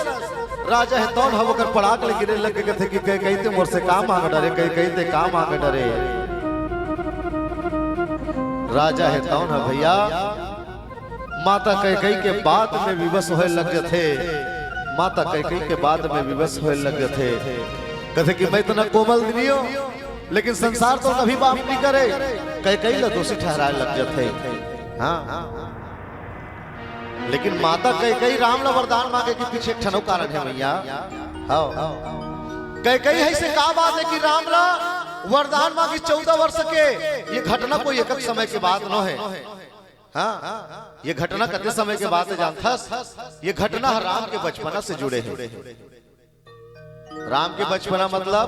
राजा है तो हम कर पड़ाक ले गिरे लग के थे कि कहीं ते मोर से काम मांग डरे, कहीं ते काम मांग डरे। राजा है तो ना भैया माता कई के बात में विवश होए लग थे, माता कई के बात में विवश होए लग थे। कहते कि मैं इतना कोमल नहीं हूं, लेकिन संसार तो कभी बाप नहीं करे, कई ला दोषी ठहराए लग जाते। हाँ लेकिन माता कई राम ला वरदान मांगे कि पीछे एक ठनो कारण है भैया। हाँ कई ऐसे का बात है कि राम ला वरदान मांगी 14 वर्ष के, ये घटना कोई एक समय के बाद न है। हाँ ये घटना कितने समय के बाद जानता, ये घटना राम के बचपना से जुड़े हैं। राम के बचपना मतलब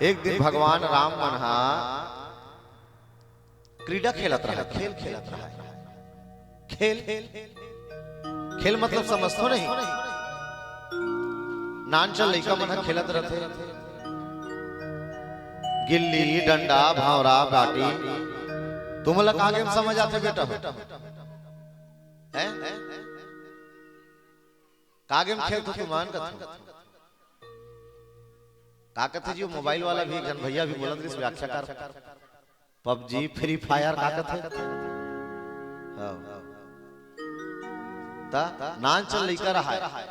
एक दिन भगवान राम मनहा क्रीड़ा खेलत रहा, खेल खेलत रहा। खेल खेल मतलब समझतो नहीं, नानचल लइका मन खेलत रहते, गिल्ली डंडा भावरा बाटी। तुम लोग आगे में समझ आते बेटा हैं? कागे में खेल तो तुमान का काकत जी मोबाइल वाला भी घन भैया भी बोलत इस व्याख्याकार पबजी फ्री फायर काकत है। ता नानचल लेकर रहा है,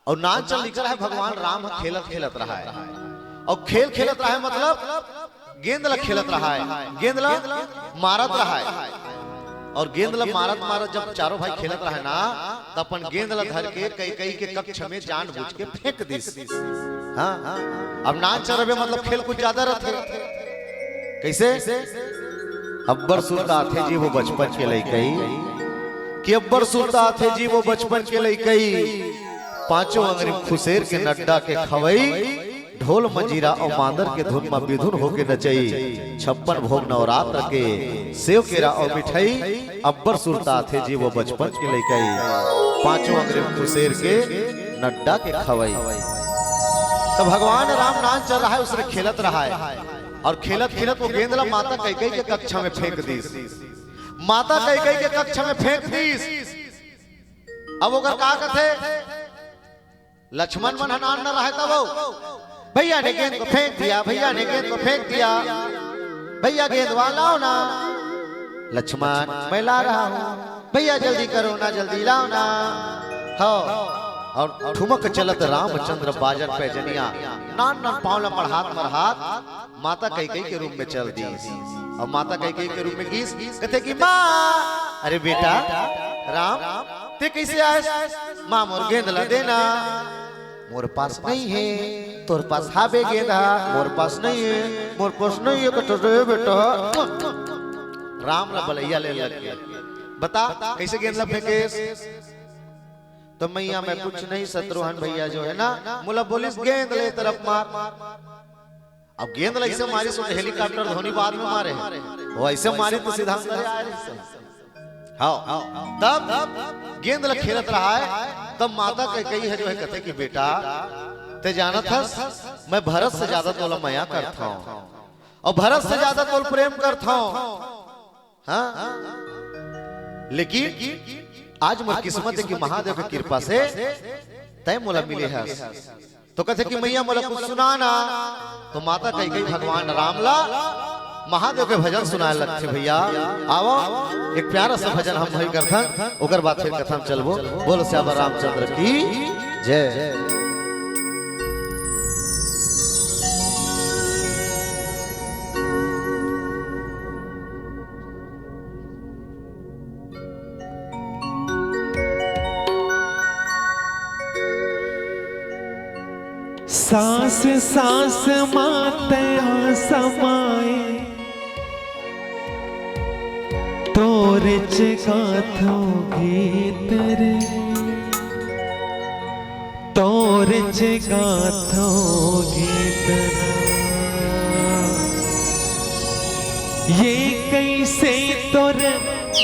और नानचल लेकर रहा है भगवान राम खेलत खेलत रहा है, और खेल खेलत रहा है मतलब गेंद ला खेलत रहा है, गेंद ला मारत रहा है। और गेंद ला मारत मारत जब चारों भाई खेलत रहा है ना, तो अपन गेंद ला धर के कई के कक्ष में जानबूझ के फेंक दिस। हाँ अब नानचल रहे मतलब खेल कुछ ज्यादा रहते। कैसे? अब्बर सुनता थे जी वो बचपन के लइकई, कि अब्बर सुनता थे जी वो बचपन के लइकई, पांचों अंगरी खुसेर के नड्डा के खवई, ढोल मंजीरा और मांदर के धुन में विधुन होके नचई, 56 भोग नवरात्र के सेव केरा और मिठाई। अब्बर सुनता थे जी वो बचपन के लइकई, पांचों अंगरी खुसेर के नड्डा के खवई। तो भगवान राम नाच चल रहा है, उसने खेलत रहा है, और खेलत खेलत वो गेंद ला माता कैकेयी के कक्षा में फेंक दीस, माता कैकेयी के कक्षा में फेंक दीस। अब ओकर का कथे लक्ष्मण मन हनान न रहे तब भैया ने गेंद को फेंक दिया, भैया ने गेंद को फेंक दिया, भैया गेंद लाओ ना। लक्ष्मण मैं ला रहा हूँ, भैया जल्दी करो ना, जल्दी लाओ ना। हो और ठुमक चलत रामचंद्र बाजन पे जनिया, नान नान पावला मरहात मरहात माता कैकेयी के रूप में चल दी। और माता कैकेयी के रूप में गीस कहते कि माँ, अरे बेटा राम ते कैसे आए? माँ मोर गेंद ला देना। मोर पास नहीं है, तोर पास हाबे गेंदा, मोर पास नहीं है, मोर पास नहीं है कटरे बेटा। राम ला बलैया ले लग गया, बता कैसे गेंद ला फेंके? तो मैया मैं कुछ नहीं, शत्रुघ्न भैया जो है ना मुला बोलिस गेंद ले तरफ मार। अब गेंद ला ऐसे मारी, सोचे हेलीकॉप्टर धोनी बाद में मारे, वो ऐसे मारी तो सीधा हाँ। तब गेंद ला खेलत रहा है, तब माता कैकेयी है जो है कहते कि बेटा ते जाना था मैं भरत से ज्यादा तोला माया करता हूँ, और भरत से ज्यादा तोल प्रेम करता हूँ। हाँ लेकिन आज मोर किस्मत है कि महादेव की कृपा से तय मोला मिले है। तो कहते कि मैया मोला कुछ सुनाना। तो माता कैकेयी भगवान राम ला महादेव के भजन सुनाए लगते। भैया आओ एक प्यारा सा भजन हम भाई करथन, ओकर बाद फिर कथा में चलबो। बोलो श्याम रामचंद्र की जय। सांस सांस माते समाए तोरे गाथो गीत रे तोरे गाथो गीत ये कैसे तोर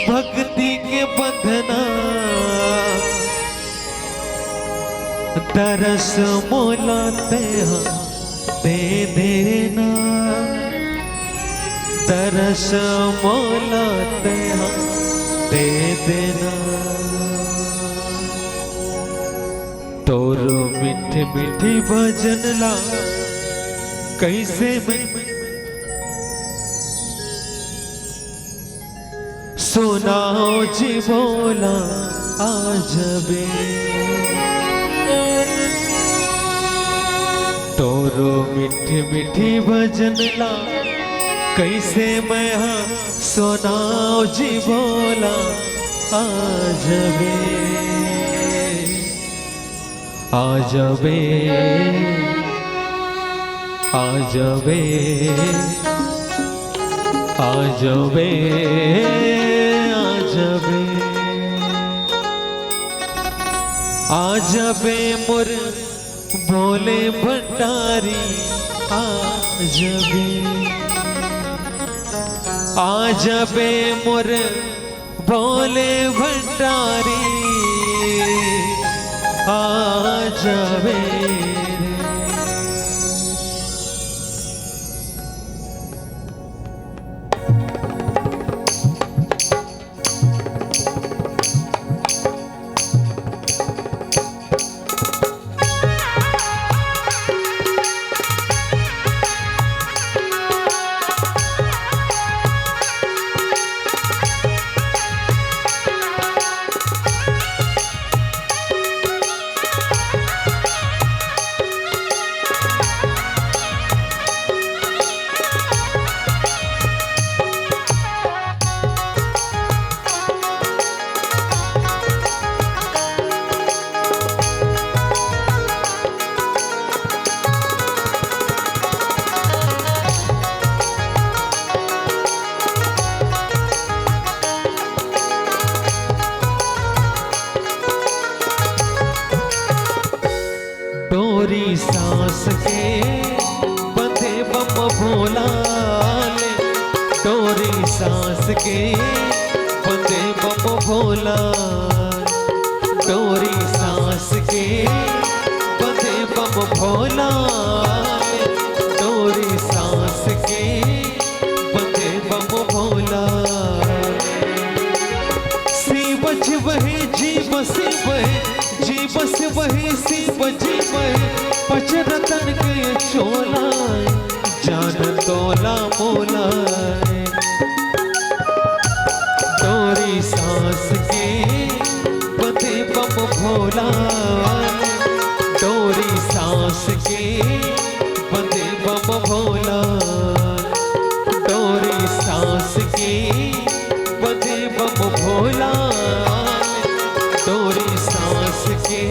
भक्ति के बंधना तरस मोलाते दे देना तरस मोलाते दे देना तोरो मीठी मीठी भजन ला कैसे मैं सुनाओ जी बोला आज बे तोरो मीठी मीठी भजन ला कैसे मैं हाँ सुनाओ जी बोला आज बे आज बे आज बे आज बे आज बे आज बे मोर भोले भंडारी आज बे आज बे मोर भोले भंडारी आज बे तोरी सांस के बंधे बम भोला ले तोरी सांस के बंधे बम भोला तोरी सांस के बंधे बम भोला ले तोरी सांस के बंधे बम भोला सी बच वही जी बस वही जी बस वही सी बजी वही पचरतन के चोला जान तोला मोला तोरी सांस के बंधे बम भोला तोरी सांस के बंधे बम भोला तोरी सांस के बंधे बम भोला तोरी सांस के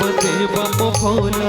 बंधे बम भोला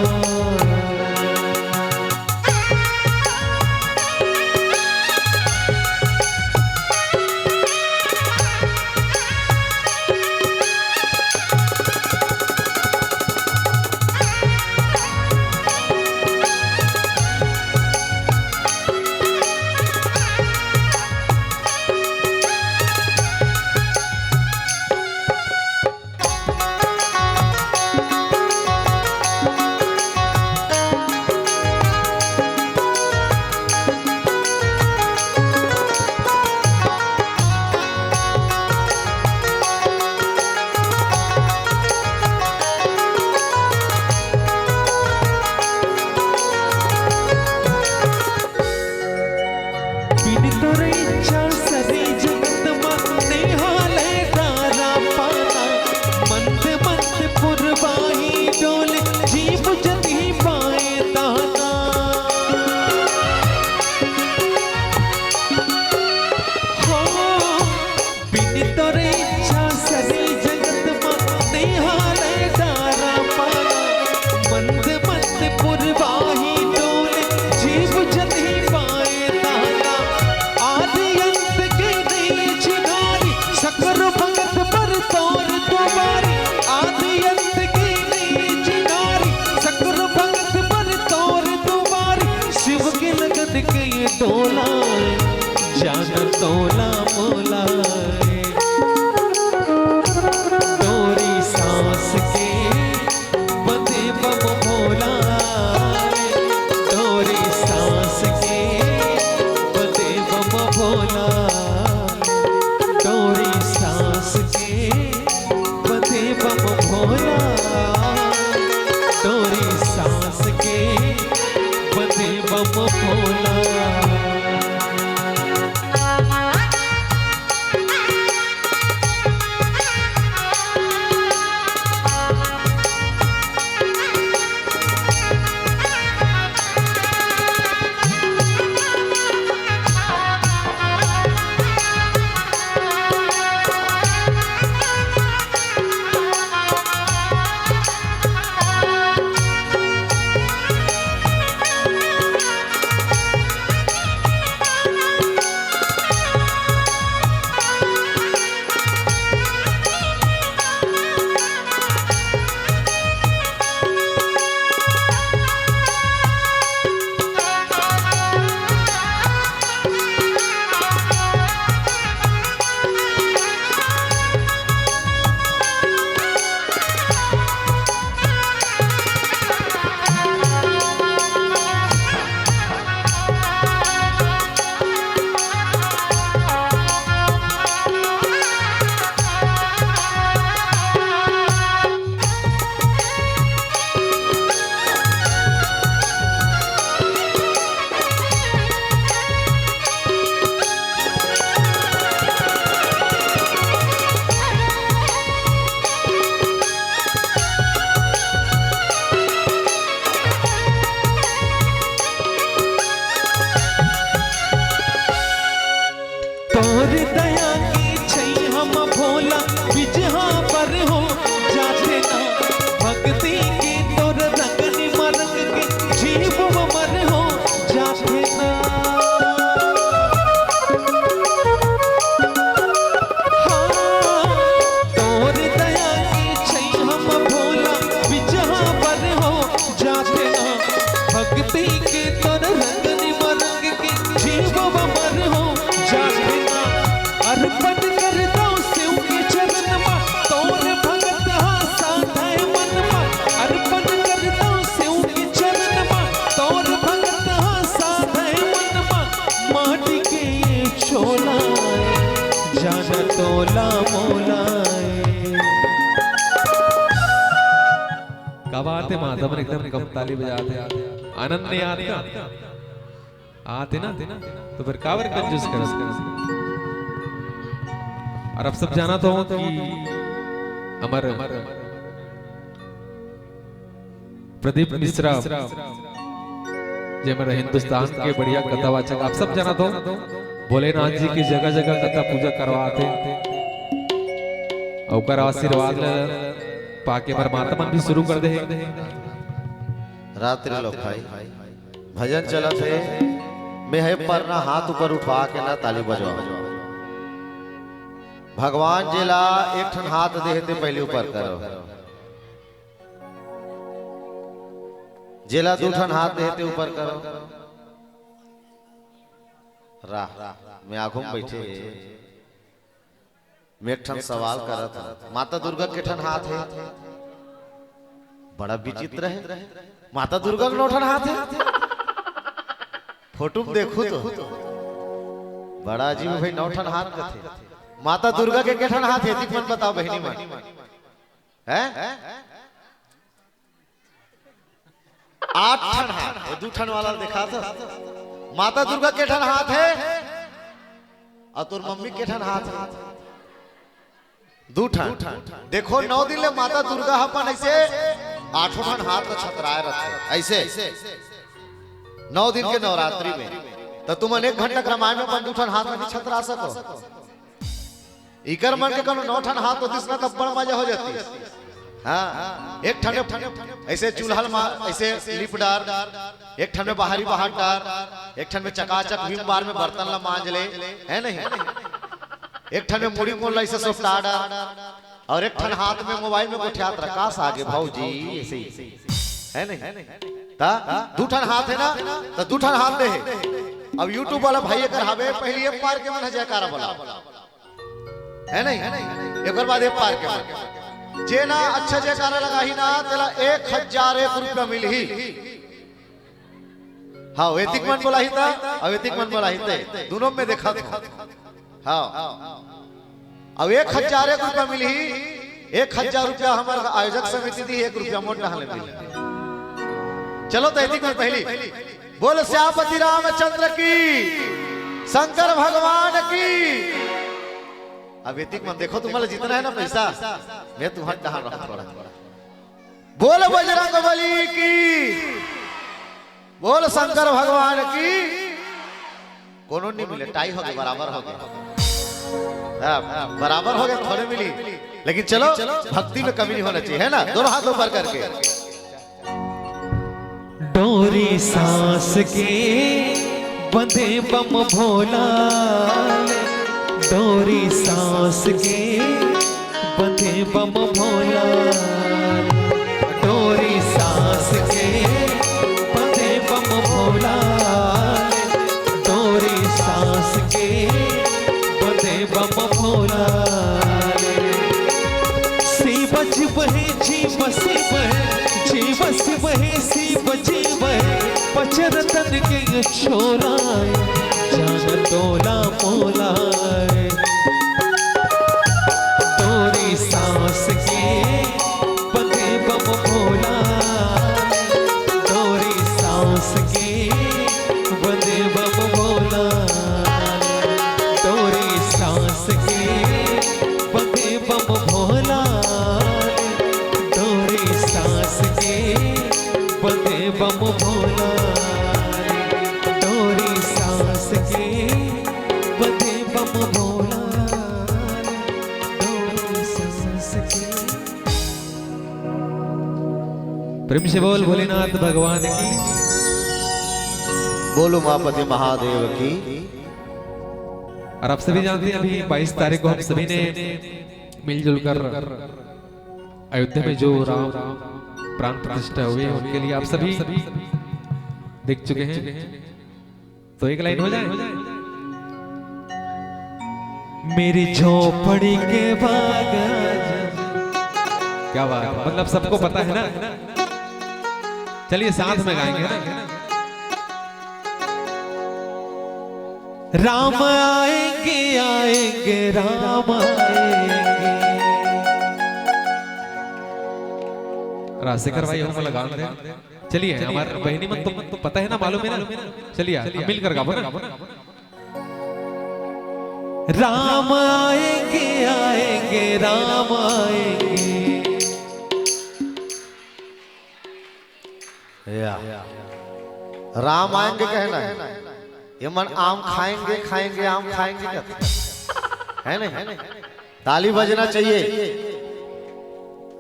जान तोला मोला तोरी सांस के बंदे बम भोला तोरी सांस के बंदे बम भोला तोरी सांस के बंदे बम भोला तोरी सांस के बंदे बम भोला। तोर दया की छै हम भोला बिजहा पर हो जाते ना भक्ति की तोर रंग निमरंग के जीव मर हो जाते ना। हाँ, तोर दया की छै हम भोला बिजहा पर हो जाते ना भक्ति की तोर रंग निमरंग के जीव मर हो जाते ना। अर्पण करता शिव के चरण मा तोर भगत साधय मन मा अर्पण करता शिव के चरण मा तोर भगत साधय मन मा माटी के ये छोला जान तोला मोला। कब आते माधव एकदम कम ताली बजाते आनंद नहीं आते ना तो फिर कावर कंजूस कर। और अब सब जाना तो कि अमर प्रदीप मिश्रा जो हमारे हिंदुस्तान के बढ़िया कथावाचक आप सब जाना तो भोलेनाथ जी की जगह जगह कथा पूजा करवाते और आशीर्वाद पाके परमात्मा भी शुरू कर दे। रात्रि लोग भाई भजन चला थे मैं है पर ना हाथ ऊपर उठा के ना ताली बजवा भगवान जिला एक ठन हाथ देते पहले ऊपर करो जिला दो ठन हाथ देते ऊपर करो राह मैं आंखों में बैठे मैं एक ठन सवाल कर रहा था माता दुर्गा के ठन हाथ है बड़ा विचित्र है माता दुर्गा के नौ ठन हाथ है फोटो में देखो तो बड़ा अजीब भाई नौ ठन हाथ का थे माता दुर्गा के ठन हाथ है मत बताओ बहनी मन है 8 ठन हाथ है 2 ठन वाला देखा था माता दुर्गा के ठन हाथ है और तोर मम्मी के ठन हाथ है 2 ठन देखो 9 दिन ले माता दुर्गा अपन ऐसे 8 ठन हाथ को छतराए रखते ऐसे 9 दिन के नवरात्रि में तो तुम 1 घंटा रामायण में 2 ठन हाथ में छतरा सको इकर मन के कनो 9 ठन हाथ तो दिसना तब बड़ मजा हो जाती है। हाँ एक ठन ऐसे चूल्हा में ऐसे लिप डार एक ठन में बाहरी बाहर डार एक ठन में चकाचक भीम बार में बर्तन ला मांज ले है नहीं एक ठन में मुड़ी मोल ऐसे सोफ्टा डार और एक ठन हाथ में मोबाइल में गोठियात रकास आगे भौजी ऐसे है नहीं ता 2 ठन हाथ है ना तो 2 ठन हाथ दे अब यूट्यूब वाला भाई अगर हवे पहले एक पार के मन है जयकारा बोला है नहीं एक बाद एक पार के मन जे ना अच्छा जयकारा लगा ही ना तेला 1001 रुपया मिल ही। हाँ वैतिक मन बोला ही था अवैतिक मन बोला ही थे दोनों में देखा था। हाँ अब 1001 रुपया मिल ही 1000 रुपया हमारे आयोजक समिति दी 1 रुपया मोट डाले मिल। चलो तो एतिक मन पहली बोल श्यामपति रामचंद्र की शंकर भगवान की। अब एतिक मन देखो तुम्हारा जितना है ना पैसा मैं तुम्हारे कहां रहा थोड़ा बोल बजरंगबली की बोल शंकर भगवान की। कोनो नहीं मिले टाई हो गए बराबर हो गए बराबर हो गए थोड़े मिली लेकिन चलो भक्ति में कमी नहीं होना चाहिए है ना। दोनों हाथ ऊपर करके डोरी सांस के बंधे बम भोला डोरी सांस के बंधे बम भोला डोरी सांस के बंधे बम भोला डोरी सांस के बंधे बम भोला सी बज बहे जी बसी बहे जी बस बहे सी बजी बहे पचरतन के छोरा जान डोला मोला डोरी सांस के बंधे बम भोला डोरी सांस के बंधे बम भोला डोरी सांस के बंधे बम भोला डोरी सांस के बंधे बम भोला डोरी सांस के बंधे बम भोला डोरी सांस के। प्रेम से बोल भोलेनाथ भगवान की बोलो मापति महादेव की। और आप सभी जानते हैं अभी 22 तारीख को हम सभी ने मिलजुल कर अयोध्या में जो राम प्राण प्रतिष्ठा हुई है उनके लिए आप सभी देख चुके हैं। तो एक लाइन हो जाए मेरी झोपड़ी के बाग क्या बात है मतलब सबको पता है ना। चलिए साथ में गाएंगे ना। राम आएंगे आएंगे राम आएंगे रास्ते करवाइए हम लगा दे। चलिए हमारे बहनी मन तो पता है ना मालूम है ना। चलिए मिलकर गाओ ना। राम आएंगे आएंगे राम आएंगे राम आएंगे कहना है ये मन आम खाएंगे खाएंगे आम खाएंगे है नहीं ताली बजना चाहिए।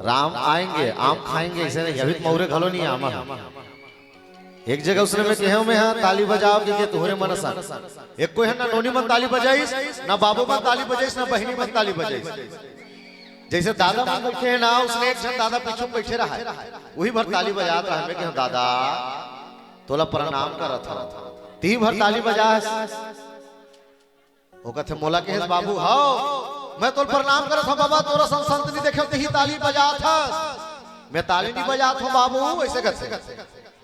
राम आएंगे आम खाएंगे ऐसे नहीं अभी मोरे घलो नहीं आमा एक जगह उसने में कहे में हाँ ताली बजाओ कि तुम्हारे मनसा एक कोई है ना नोनी मन ताली बजाइस ना बाबू मन ताली बजाइस ना बहनी मन ताली बजाइस। जैसे दादा मन बैठे हैं ना उसने एक जन दादा पीछे बैठे रहा है वही भर ताली बजा रहा है कि दादा तोला प्रणाम कर था ती भर ताली बजा वो कहते मोला के बाबू हाओ मैं तो प्रणाम करत हूं बाबा तोरा संत नहीं देखे ते ही ताली बजा था मैं ताली नहीं बजा था बाबू ऐसे कहते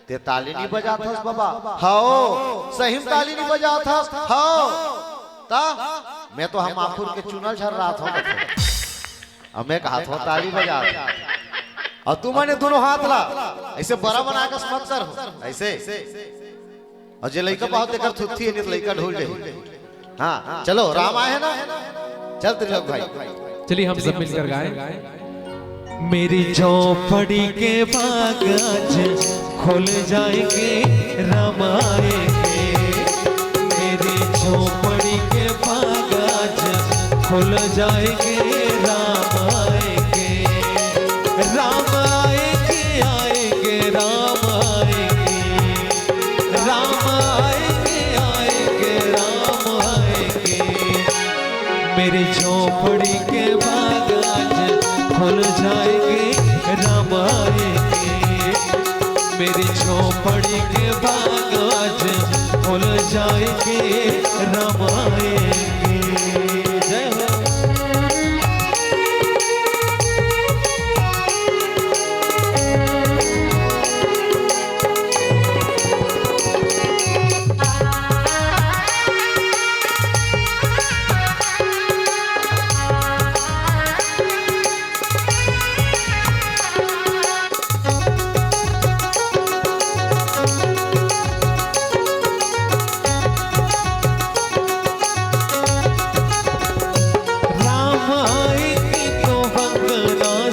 ते ताली नहीं बजा था बाबा हाओ सही में ताली नहीं बजा था हाओ ता मैं तो हम आखुर के चुनल झर रहा था अब मैं कहा था ताली बजा और तुमने दोनों हाथ ला ऐसे बड़ा बना के मत कर ऐसे और जे लड़का बहुत देकर थुथी है नहीं तो लड़का ढोल जाए। हाँ चलो राम आए ना चल त्रिलोक भाई चलिए हम सब मिलकर गाएं। मेरी झोपड़ी के बाग आज खुल जाएंगे राम आएंगे मेरी झोपड़ी के बाग आज खुल जाएंगे राम आएंगे राम आएंगे आएंगे राम आएंगे राम आएंगे आएंगे राम आएंगे मेरी झोपड़ी के बाग आज खुल जाएंगे राम आएंगे मेरी झोपड़ी के बाग आज खुल जाएंगे राम आएंगे। जय हो।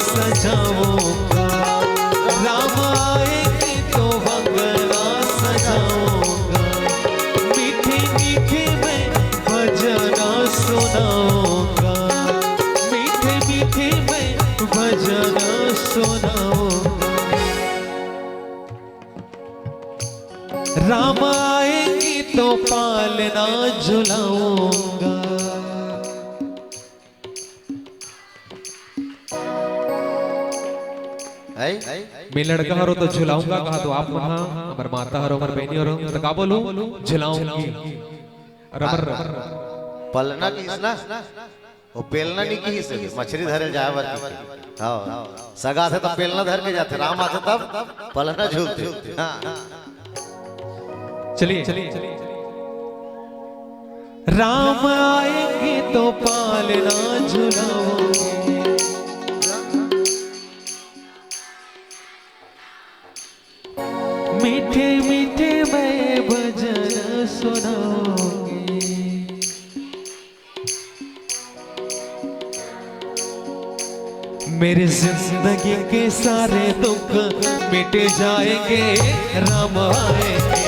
सजाऊंगा राम आएंगे तो वंदना सजाऊंगा, मीठे मीठे मैं भजना सुनाऊंगा, मीठे मीठे मैं भजना सुनाऊंगा। राम आएंगे तो पालना झुलाऊंगा। मैं लड़का हरो तो झुलाऊंगा, कहा तो आप महा अमर माता हरो अमर बहनी हरो तो का बोलूं झुलाऊंगी। अमर पलना किस ना वो पेलना नहीं की से मछली धरे जाए बर। हां सगा थे तो पेलना धर के जाते, राम आते तब पलना झूलते। हां चलिए चलिए। राम आएंगे तो पालना झुलाऊंगी, मीठे मीठे मैं भजन सुनाऊंगी। मेरी जिंदगी के सारे दुख मिट जाएंगे राम आएंगे,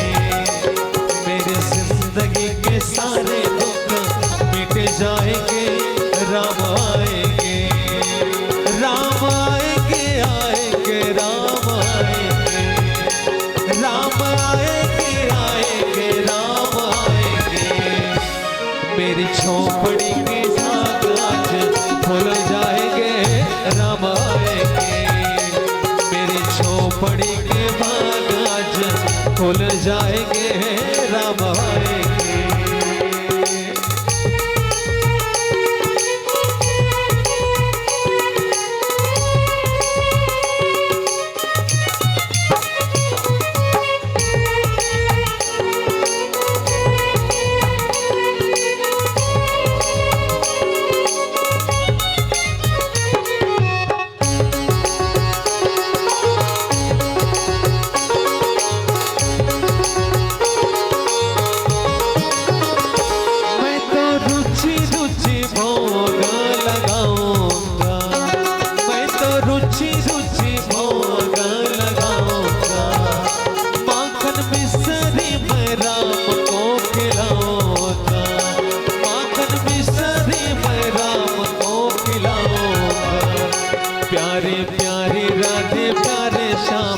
मेरी जिंदगी के सारे दुख मिट जाएंगे राम आएंगे। राम आएंगे आएंगे राम आएंगे, राम आएंगे आएंगे राम आएंगे। मेरी झोपड़ी के झाग आज खुल जाएंगे राम आएंगे, मेरी झोपड़ी के भाग आज खुल जाएंगे राम आएंगे। प्यारे प्यारे राधे प्यारे श्याम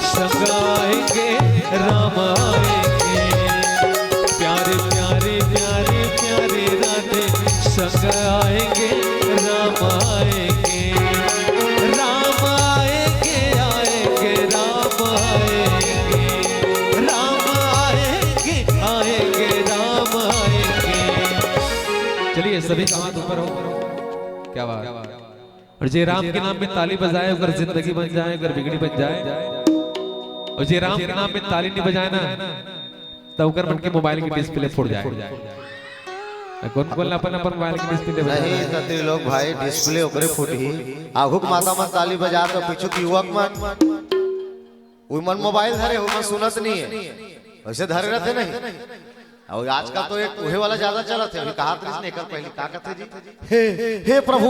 संग आएंगे राम आएंगे, प्यारे प्यारे प्यारे प्यारे राधे संग आएंगे राम आएंगे। राम आएंगे आएंगे राम आएंगे, राम आएंगे आएंगे राम आएंगे। चलिए सभी का हाथ ऊपर हो। क्या बात। और जे राम के नाम में ताली बजाए अगर जिंदगी बन जाए, अगर बिगड़ी बन जाए। और जे राम के नाम में ताली नहीं बजाए ना तब अगर मन के मोबाइल की डिस्प्ले फूट जाए। कौन कौन अपन अपन मोबाइल की डिस्प्ले नहीं तते लोग भाई डिस्प्ले ओकरे फूटी आघुक माता मन ताली बजा तो पीछू की युवक मन वो मन मोबाइल धरे वो मन सुनत नहीं है, वैसे धरे रहते नहीं। और आज का तो एक उहे वाला ज्यादा चला थे। अभी कहा कृष्ण एक पहले का कहते जी हे प्रभु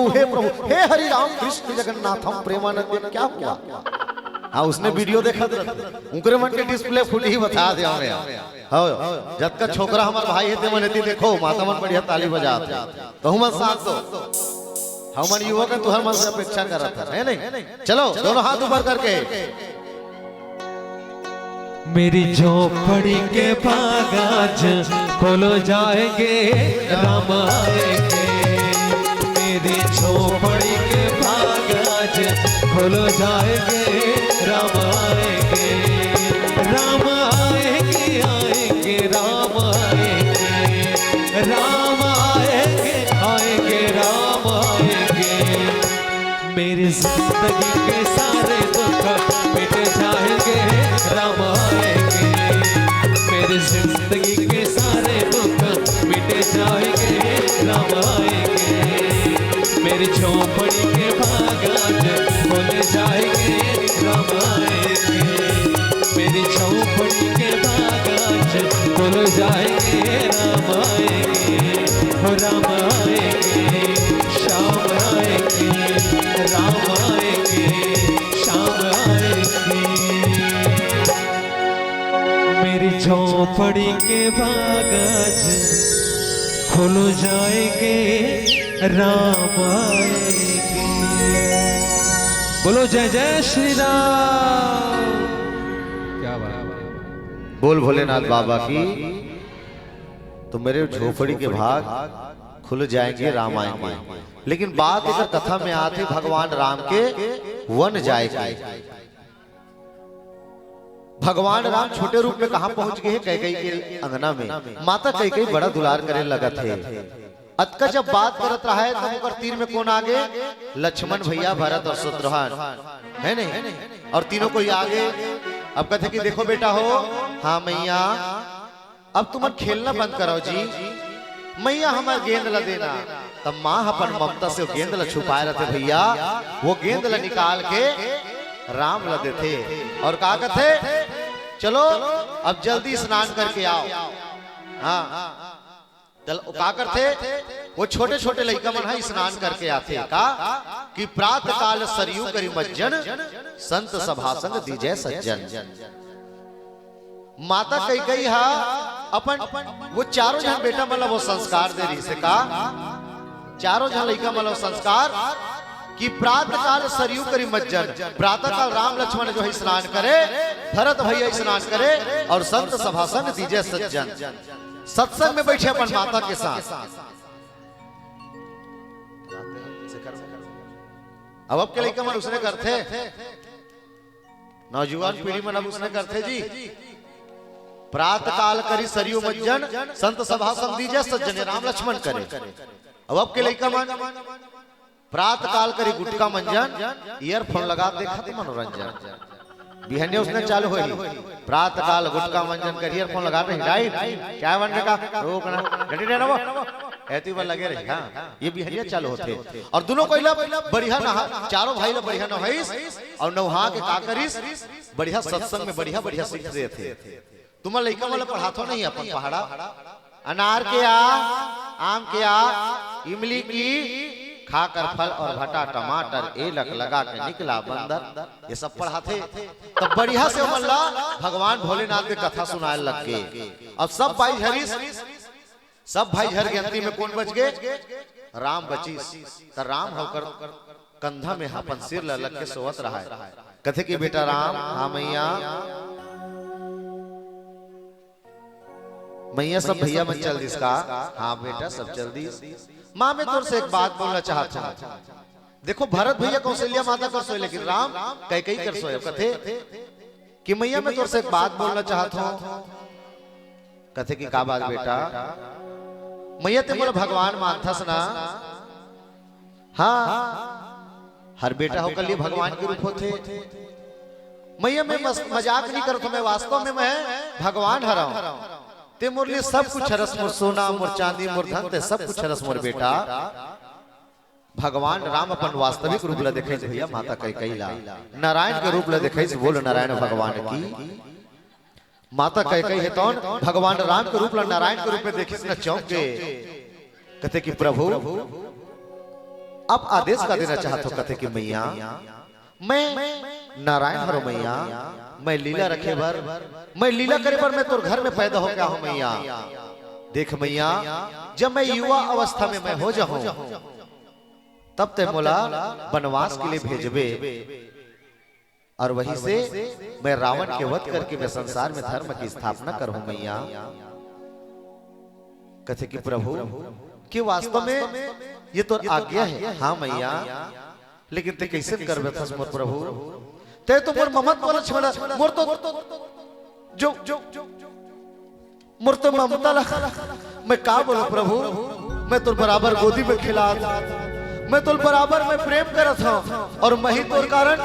हे हरि राम कृष्ण जगन्नाथम प्रेमानंद क्या हुआ। हाँ उसने वीडियो देखा उनके मन के डिस्प्ले फुल ही बता दे हमें। हाँ जब का छोकरा हमारे भाई है मन देखो माता मन बढ़िया ताली बजा तो हम साथ दो हम युवक तुहर मन से अपेक्षा कर रहा था है नहीं। चलो दोनों हाथ ऊपर करके। मेरी झोपड़ी के भाग आज खोलो जाएंगे राम आएंगे, मेरी झोपड़ी के भाग आज खोलो जाएंगे राम आएंगे। राम आएंगे आएंगे राम आएंगे, राम आएंगे आएंगे राम आएंगे। मेरी जिंदगी के सारे दुख मिट जाएंगे राम आएंगे। मेरी जिंदगी के सारे दुख मिट जाएंगे राम आएंगे। मेरी झोपड़ी के बागान खुल जाएंगे राम आएंगे। मेरी झोपड़ी के बागान खुल जाएंगे राम आएंगे। हो राम आएंगे शाम आएंगे राम आएंगे शाम आएंगे। मेरी झोपड़ी के बागान खुल जाएंगे राम आएंगे। बोलो जय जय श्री राम। क्या बात। बोल भोलेनाथ बाबा की। तो मेरे झोपड़ी के भाग खुल जाएंगे राम आएंगे। लेकिन बात अगर कथा में आती भगवान राम के वन जाएंगे। भगवान राम छोटे रूप में कहां पहुंच गए? कैकेयी के अंगना में। माता कैकेयी बड़ा दुलार करे लगा थे। अतका जब बात करत रहा है तो ऊपर तीर में कौन आगे? लक्ष्मण भैया, भरत और शत्रुघ्न है नहीं। और तीनों को ही आगे। अब कहते कि देखो बेटा हो, हाँ मैया अब तुम खेलना बंद करो जी। मैया हमारे गेंद ला देना। तब माँ अपन ममता से गेंद ला छुपाए रहते भैया। वो गेंद ला निकाल के राम ला देते और कहा कहते चलो अब जल्दी स्नान करके आओ। हाँ चलो का करते? वो छोटे छोटे लड़का मन है स्नान करके आते का कि प्रातः काल सरयू करी मज्जन संत सभा संग दीजय सज्जन। माता कैकेयी हा अपन वो चारों जन बेटा मतलब वो संस्कार दे रही से का चारों जन लड़का मतलब संस्कार कि प्रातः काल सरयू करी मज्जन। प्रातः काल राम लक्ष्मण जो है स्नान करे, भरत भैया स्नान करे और संत सभा संग दीजय सज्जन। सत्संग में बैठे अपन माता के साथ। अब के लड़का मन उसने करते, नौजवान पीढ़ी में अब उसने करते जी। प्रातः काल करी सरयू मज्जन संत सभा संग दीजय सज्जन। राम लक्ष्मण करे। अब के लड़का मन प्रातः काल करी गुटका मंजन, ईयरफोन लगा देखा तो मनोरंजन। बिहने उसने चालू हुई प्रातः काल गुटका मंजन कर ईयरफोन लगा रहे राइट क्या बनने का रोकना घटी रहना वो ऐती बार लगे रहे। हाँ ये बिहनिया चालू होते और दोनों को बढ़िया नहा, चारों भाई लोग बढ़िया नहाइस और नहा के का करिस बढ़िया सत्संग में बढ़िया बढ़िया सीख रहे थे। तुम लड़का वाला पढ़ातो नहीं अपन पहाड़ा अनार के आम के इमली की खाकर फल और भटा टमाटर एलक लगा के निकला बंदर। ये सब पढ़ाते तब बढ़िया से मल्ला भगवान भोलेनाथ की कथा सुनाए लग गए। अब सब भाई हरीश सब भाई हर गिनती में कौन बच गए? राम बची। तो राम होकर कंधा में अपन सिर लग के सोवत रहा है। कथे की बेटा राम, हाँ मैया मैया सब भैया मन चल दिस का। हाँ बेटा सब चल दिस। माँ मैं तुझसे एक बात बोलना चाहता हूँ। देखो भरत भैया कौशल्या माता कर सोए लेकिन राम कैकेयी कर सोए। कथे कि मैया मैं तुझसे एक बात बोलना चाहता हूँ। कथे की का बात बेटा? मैया ते बोला भगवान मानथस ना। हाँ हर बेटा होकर लिए भगवान के रूप होते। मैया मैं मजाक नहीं करता, मैं वास्तव में मैं भगवान हरा हूं। ते मोर लिए सब कुछ हरस, मोर सोना मोर चांदी मोर धन ते सब कुछ हरस मोर बेटा। भगवान राम अपन वास्तविक रूप ला देखे भैया माता कैकेयी ला नारायण के रूप ला देखे बोल नारायण भगवान की। माता कैकेयी है तो भगवान राम के रूप ला नारायण के रूप में देखे न चौंक के। कहते कि प्रभु अब आदेश का देना चाहता हूं। कहते कि मैया मैं नारायण हरो मैया, मैं लीला रखे भर, मैं लीला करे पर मैं तोर घर में पैदा हो गया हूं मैया। देख मैया जब मैं युवा अवस्था में मैं हो जाऊं तब ते मोला वनवास के लिए भेजबे और वहीं से मैं रावण के वध करके मैं संसार में धर्म की स्थापना करूं मैया। कहते कि प्रभु कि वास्तव में ये तो आज्ञा है। हाँ मैया लेकिन ते कैसे करबे थस मोर प्रभु? ते तो मोर ममत वाला छड़ा मोर तो जो मोर तो ममता ला मैं का बोला प्रभु, मैं तो बराबर गोदी में खिला, मैं तो बराबर में प्रेम करत हूं और मैं ही तो कारण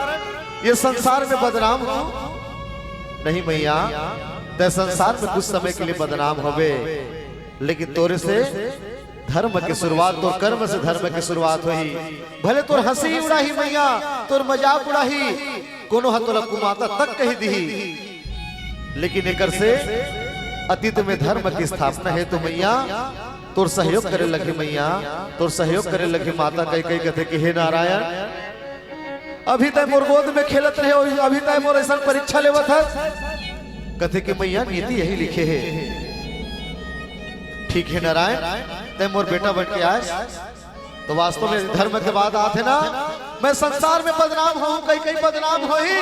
ये संसार में बदनाम हूं। नहीं मैया, ते संसार में कुछ समय के लिए बदनाम होवे, लेकिन तोरे से धर्म की शुरुआत, तो कर्म से धर्म की शुरुआत हुई। भले तोर हंसी उड़ाही मैया, तोर मजाक उड़ाही, कोनो हतोला कुमाता तक कही दी, लेकिन एकर से अतीत में धर्म की स्थापना है। तो मैया तोर सहयोग करे लगे, मैया तोर सहयोग करे लगे। माता कई कई कहते कि हे नारायण, अभी तक मोर गोद में खेलत रहे, अभी तक मोर ऐसा परीक्षा लेवत है। कहते कि मैया नीति यही लिखे है। ठीक है नारायण, तय मोर बेटा बन के आए तो वास्तव में धर्म के बाद आते ना, मैं संसार में बदनाम हूं, कई कई बदनाम हो ही,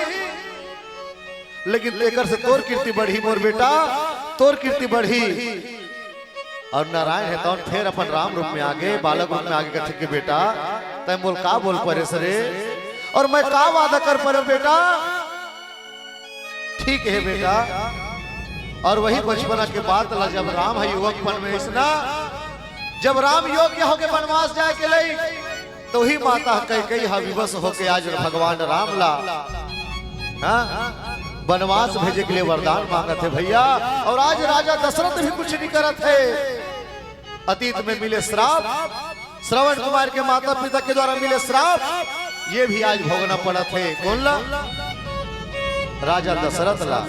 लेकिन लेकर से तोर कीर्ति बढ़ी मोर बेटा, तोर कीर्ति बढ़ी। और नारायण है तो फिर अपन राम रूप में आगे, बालक रूप में आगे कहते कि बेटा तय मोल का बोल परे सरे, और मैं का वादा कर पर बेटा। ठीक है बेटा, और वही बचपना के बाद जब राम है युवकपन में इसना, जब राम योग्य होके वनवास जाए के लिए, तो ही माता कई हा विवश होके आज भगवान राम ला वनवास भेजे के लिए वरदान मांगत है भैया। और आज राजा दशरथ भी कुछ नहीं करत है। अतीत में मिले श्राप, श्रवण कुमार के माता पिता के द्वारा मिले श्राप, ये भी आज भोगना पड़त है। कौन ला? राजा दशरथ ला।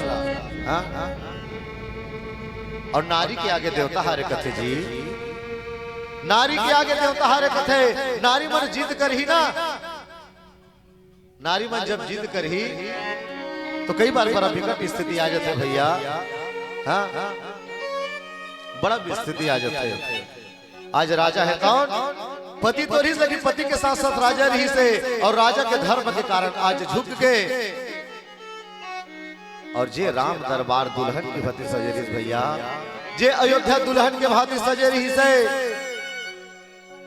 और नारी के आगे देवता हारे कथे जी, नारी के आगे देवता हारे कथे। नारी मन जिद कर ही ना, नारी मन जब जिद कर ही तो कई बार बड़ा विकट स्थिति आ जाते भैया। हाँ, बड़ा स्थिति आ जाते। आज राजा है कौन? पति तो रही, लेकिन पति के साथ साथ राजा रही से, और राजा के धर्म के कारण आज झुक गए। और जे राम दरबार दुल्हन की भांति सजे रही भैया, जे अयोध्या दुल्हन के भांति सजे रही से,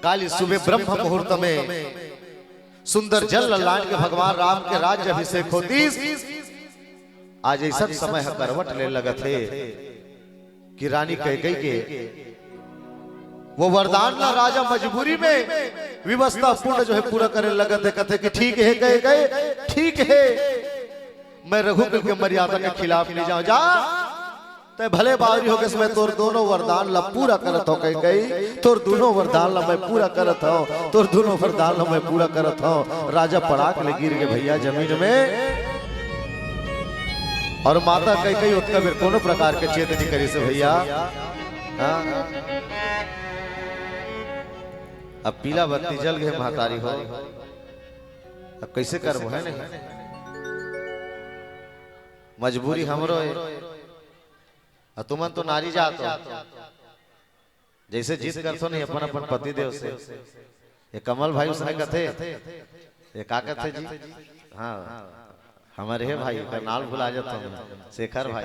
काली सुबह ब्रह्म मुहूर्त में सुंदर जल ललाट के भगवान राम के राज्य अभिषेक होती। आज ऐसा समय है करवट ले लगत है कि रानी कैकेयी के वो वरदान ना राजा मजबूरी में विवस्था पूर्ण जो है पूरा करने लगत है। कहते कि ठीक है कैकेयी, ठीक है, मैं रघुकुल के मर्यादा के खिलाफ नहीं जाऊं, जा ते भले बावरी हो के मैं तोर दोनों वरदान ला पूरा करत हो कैकेयी, तोर दोनों वरदान ला मैं पूरा करत हो, तोर दोनों वरदान ला मैं पूरा करत हो। राजा पड़ाक ले गिर गए भैया जमीन में, और माता कैकेयी उत्का फिर कोनो प्रकार के चेत नहीं करी से भैया। अब पीला बत्ती जल गए महतारी हो, अब कैसे करबो है नहीं, मजबूरी हमरो है। तुमन तो नारी जात हो, जैसे जीत करथो नहीं अपन अपन पति देव से। ये कमल भाई उसने कथे, ये का कथे जी, हाँ हमारे है भाई का नाल भुला जाता हूँ, शेखर भाई,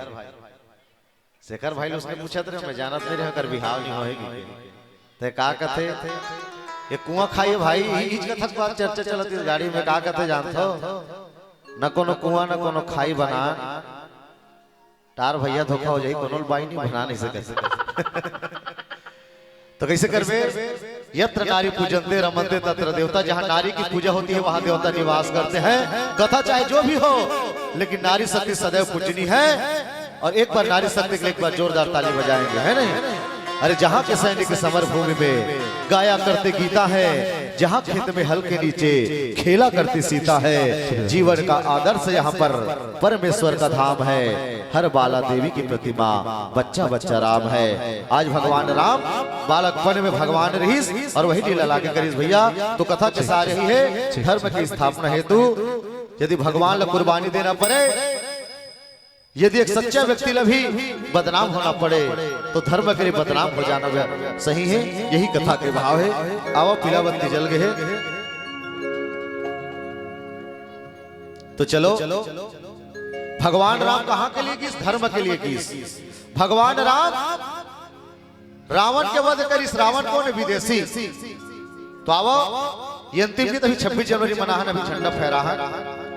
शेखर भाई उसने पूछा था, मैं जानत नहीं रहा कर बिहाव नहीं होएगी, ते का कथे ये कुआं खाइए भाई, इच कथा बात चर्चा चलती है गाड़ी में, का कथे जानतो, न कोनो कुआं न कोनो खाई बना, तार भैया धोखा हो जाए, कोनो बाई नहीं बना नहीं सके। तो कैसे करबे? यत्र नारी पूजनते रमनते तत्र देवता, जहाँ नारी की पूजा होती है वहां देवता निवास करते हैं। कथा चाहे जो भी हो, लेकिन नारी शक्ति सदैव पूजनी है। और एक बार नारी शक्ति के लिए एक बार जोरदार ताली बजाएंगे, है नहीं? अरे जहाँ के सैनिक समर भूमि में गाया करते गीता है, जहाँ खेत में हल के नीचे खेला करती सीता है। जीवन का आदर्श यहाँ पर परमेश्वर का धाम है, हर बाला देवी की प्रतिमा, बच्चा बच्चा राम है। आज भगवान राम बालकपन में भगवान रही और वही लीला लाके करीस भैया। तो कथा चसा रही है धर्म की स्थापना हेतु, यदि भगवान ला कुर्बानी देना पड़े, यदि एक सच्चा व्यक्ति ला भी बदनाम होना पड़े, तो धर्म के लिए बदनाम हो जाना सही है। यही कथा के भाव है। आओ पीला बत्ती जल गए, तो चलो भगवान राम कहाँ के लिए किस? धर्म के लिए किस? भगवान राम रावण के वध करिस, रावण कौन है? विदेशी। तो आओ ये अंतिम की तभी 26 जनवरी मना है, अभी झंडा फहरा है।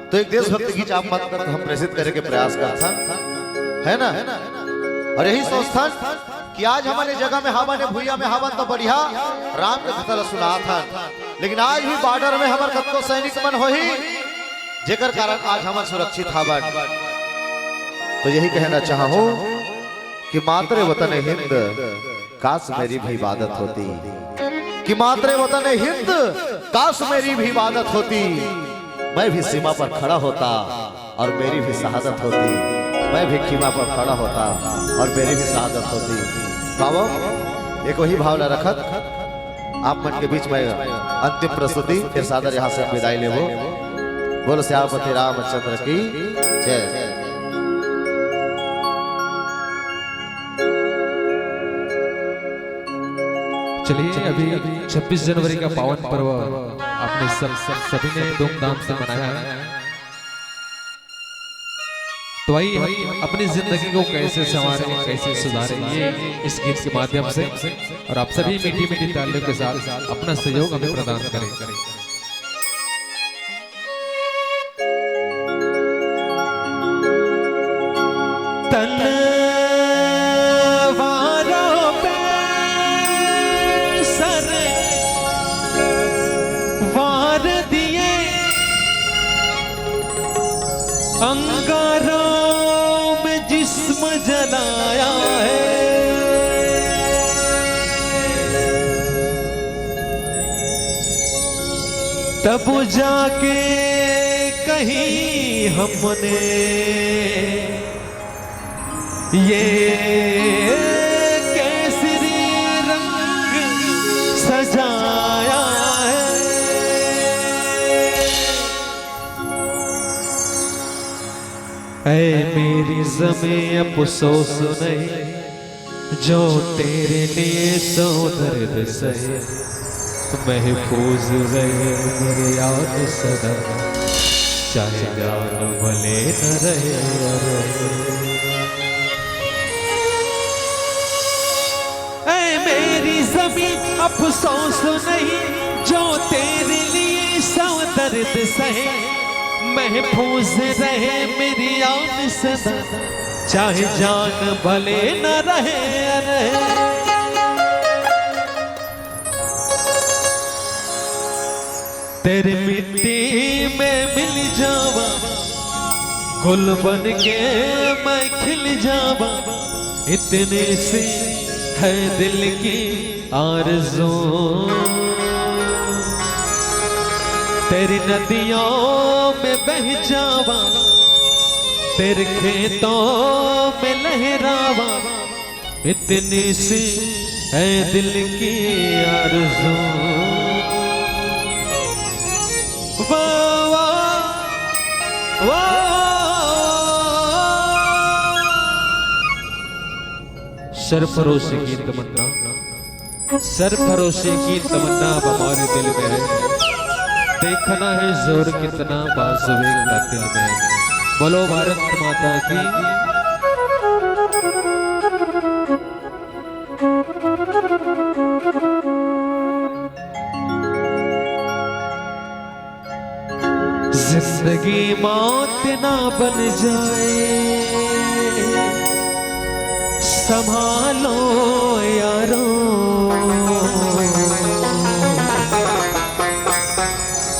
तो एक देशभक्ति की चाप मत कर हम प्रेषित करने के प्रयास करता है ना। और यही संस्थान कि आज हमारे जगह में हवा ने भूया में हवन तो बढ़िया राम के कथल सुना था, लेकिन आज भी बॉर्डर में हमार कतो सैनिक मन होही जेकर कारण आज हमार सुरक्षित हवन। तो यही कहना चाहूं कि मातृ वतन हिंद काश मेरी भी इबादत होती, कि मातृ वतन हिंद काश मेरी भी इबादत होती, मैं भी सीमा पर खड़ा होता और मेरी भी शहादत होती, मैं भी खीमा पर खड़ा होता और मेरी भी शहादत होती। बाबा एक वही भावना रखत आप मन के बीच में अंतिम प्रस्तुति फिर सादर यहाँ से विदाई ले वो बोलो श्यामपति रामचंद्र की जय। चलिए अभी 26 जनवरी का पावन पर्व आपने सभी ने धूमधाम से मनाया है, तो आइए हम अपनी जिंदगी को कैसे संवारें, कैसे सुधारें, ये इस गीत के माध्यम से और आप सभी मीठी मीठी तालियों के साथ अपना सहयोग हमें प्रदान करें। अंगारों में जिस्म जलाया है, तब जाके कहीं हमने ये केसरी रंग सजाया है। ऐ मेरी ज़मीं अफ़सोस नहीं जो तेरे लिए सौ दर्द सहे, महफूज रहे मेरे याद सदा, चाहे जान भले न रहे। ऐ मेरी ज़मीं अफ़सोस नहीं जो तेरे लिए सौ दर्द सहे, महफूज रहे मेरी याद सदा, चाहे जान भले न रहे। तेरी मिट्टी में मिल जावा, गुल बन के मैं खिल जावा, इतने से है दिल की आरज़ू। तेरी नदियों में बह जावा, तेरे खेतों में लहरावा, इतनी सी है दिल की आरज़ू। वाह वाह वाह, सरफरोशी की तमन्ना, सरफरोशी की तमन्ना अब हमारे दिल में है, देखना है जोर कितना बाजुए का दिल में। बोलो भारत माता की। जिंदगी मौत ना बन जाए, संभालो यारो,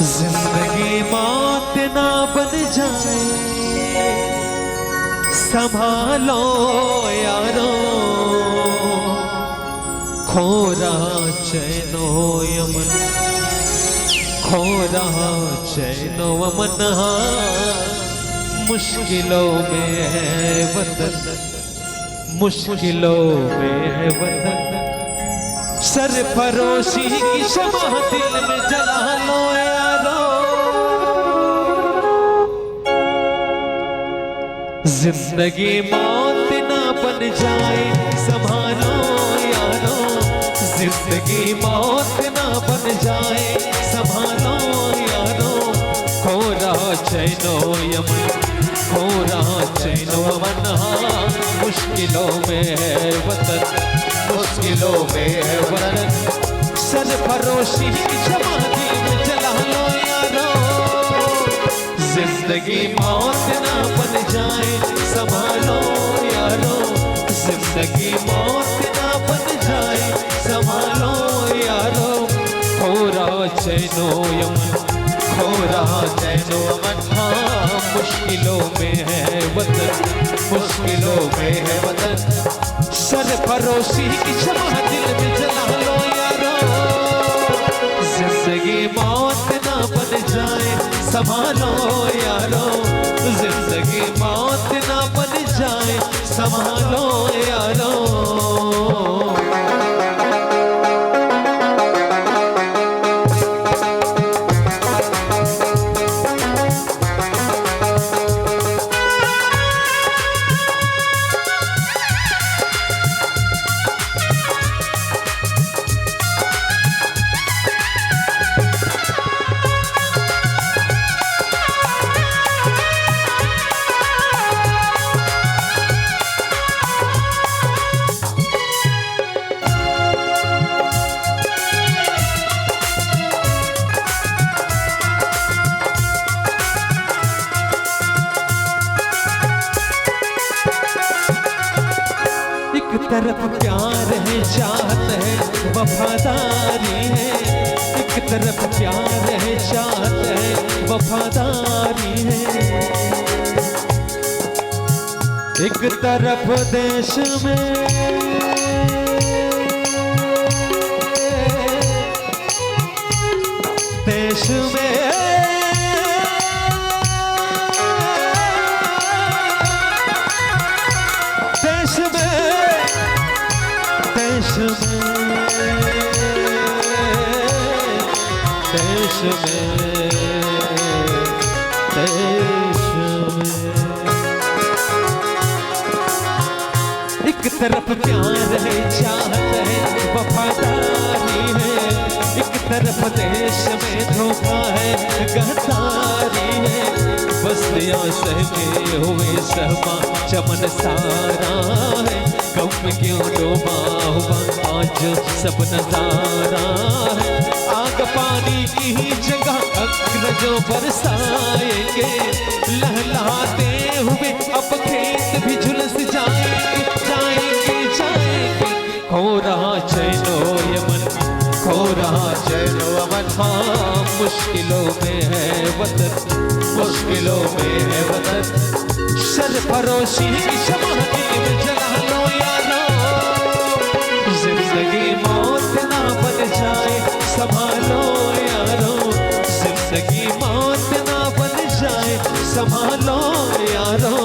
जिंदगी मौत ना बन जाए, संभालो यारो, खो रहा चैनो यमन, खो रहा चैनो अमन, मुश्किलों में है वतन, मुश्किलों में है वतन। सरफरोशी की शमा दिल में जला लो यारो, जिंदगी मौत ना बन जाए, संभालो यारो, जिंदगी मौत ना बन जाए, संभालो यारो, खो रहा चैनो यमन, खो रहा चैनो अमन, मुश्किलों में है वतन, मुश्किलों में है वतन। सरफरोशी की शमा दिल में जला लो यारो, जिंदगी मौत ना बन जाए, संभालो यारो, जिंदगी मौत ना चैनो यमन, खो रहा चैनो अमन। हाँ मुश्किलों में है वतन, मुश्किलों में है वतन। सरफरोशी की शमह दिल में जला लो यारो, जिंदगी मौत ना बन जाए संभालो यारो, जिंदगी मौत ना बन जाए संभालो यारो। तरफ प्यार है चाहत है वफादारी है, एक तरफ प्यार है चाहत है वफादारी है। एक तरफ देश में देश में देश में एक तरफ प्यार है चाहत है वफादारी है, एक तरफ देश में धोखा है गद्दारी है। बस्तियां सहमे हुए सहमा चमन सारा है, गम क्यों डूबा हुआ आज सब नजारा है। आग पानी की ही जगह अग्रजों बरसाएंगे, लहलाते हुए अब खेत भी झुलस जाएंगे जाएंगे जाएंगे। खो रहा चैनो यमन, खो रहा चैनो अमन। हाँ मुश्किलों में है वतन, मुश्किलों में है वतन। सरफरोशी की शमह दिल में जला लो यारो, जिंदगी मौत ना बन जाए संभालो यारो, जिंदगी मौत ना बन जाए संभालो यारो।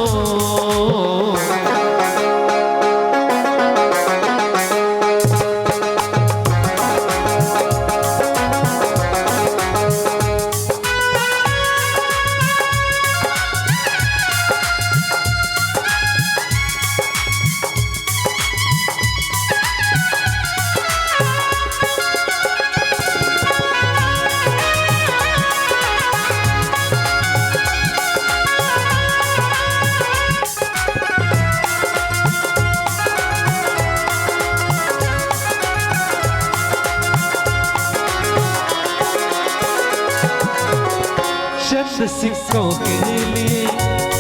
चंद सिक्कों के लिए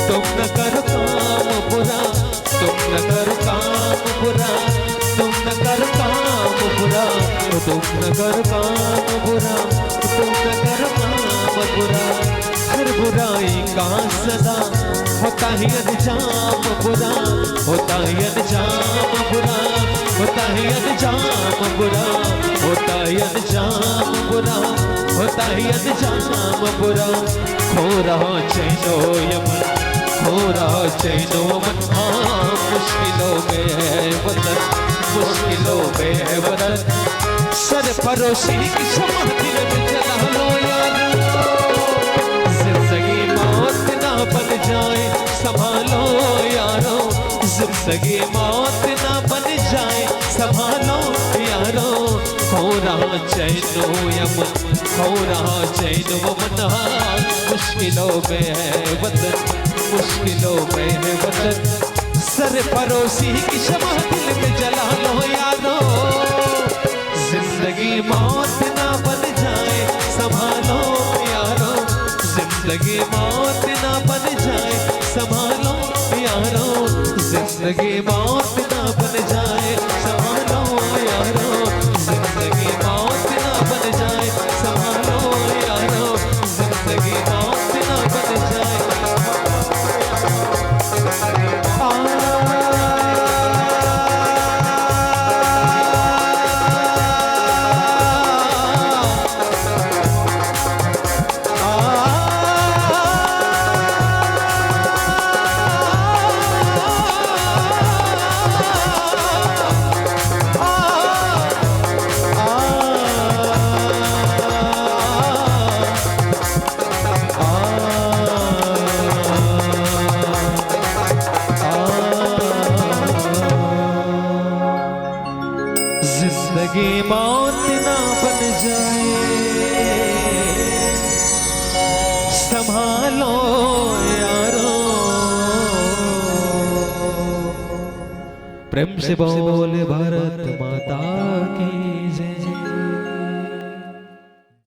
तुम न करो काम बुरा, तुम न करो काम बुरा, तुम न करो काम बुरा, तुम न करो काम बुरा, तुम न करो काम बुरा। हर बुराई का सदा होता ही अंजाम बुरा, होता ही अंजाम बुरा, होता ही अंजाम बुरा, होता ही अंजाम बुरा, होता ही अंजाम बुरा। खो रहा चैनो यमन, खो रहा चैनो अमन। हाँ मुश्किलों में है वतन, मुश्किलों में है वतन। सरफरोशी की शमह दिल में जला लो यारो, जिंदगी मौत ना बन जाए संभालो यारो, जिंदगी मौत ना बन जाए संभालो यारो। खो रहा चैनो यमन, खो रहा चैनो अमन। हाँ मुश्किलों में है वतन, मुश्किलों में है वतन। सरफरोशी की शमह दिल में जला लो यारो, जिंदगी मौत ना बन जाए संभालो यारो, जिंदगी मौत ना बन जाए संभालो यारो, जिंदगी मौत ना बन जाए संभालो यारो, जिंदगी मौत ना बन जाए संभालो प्रेम से बोले भारत माता की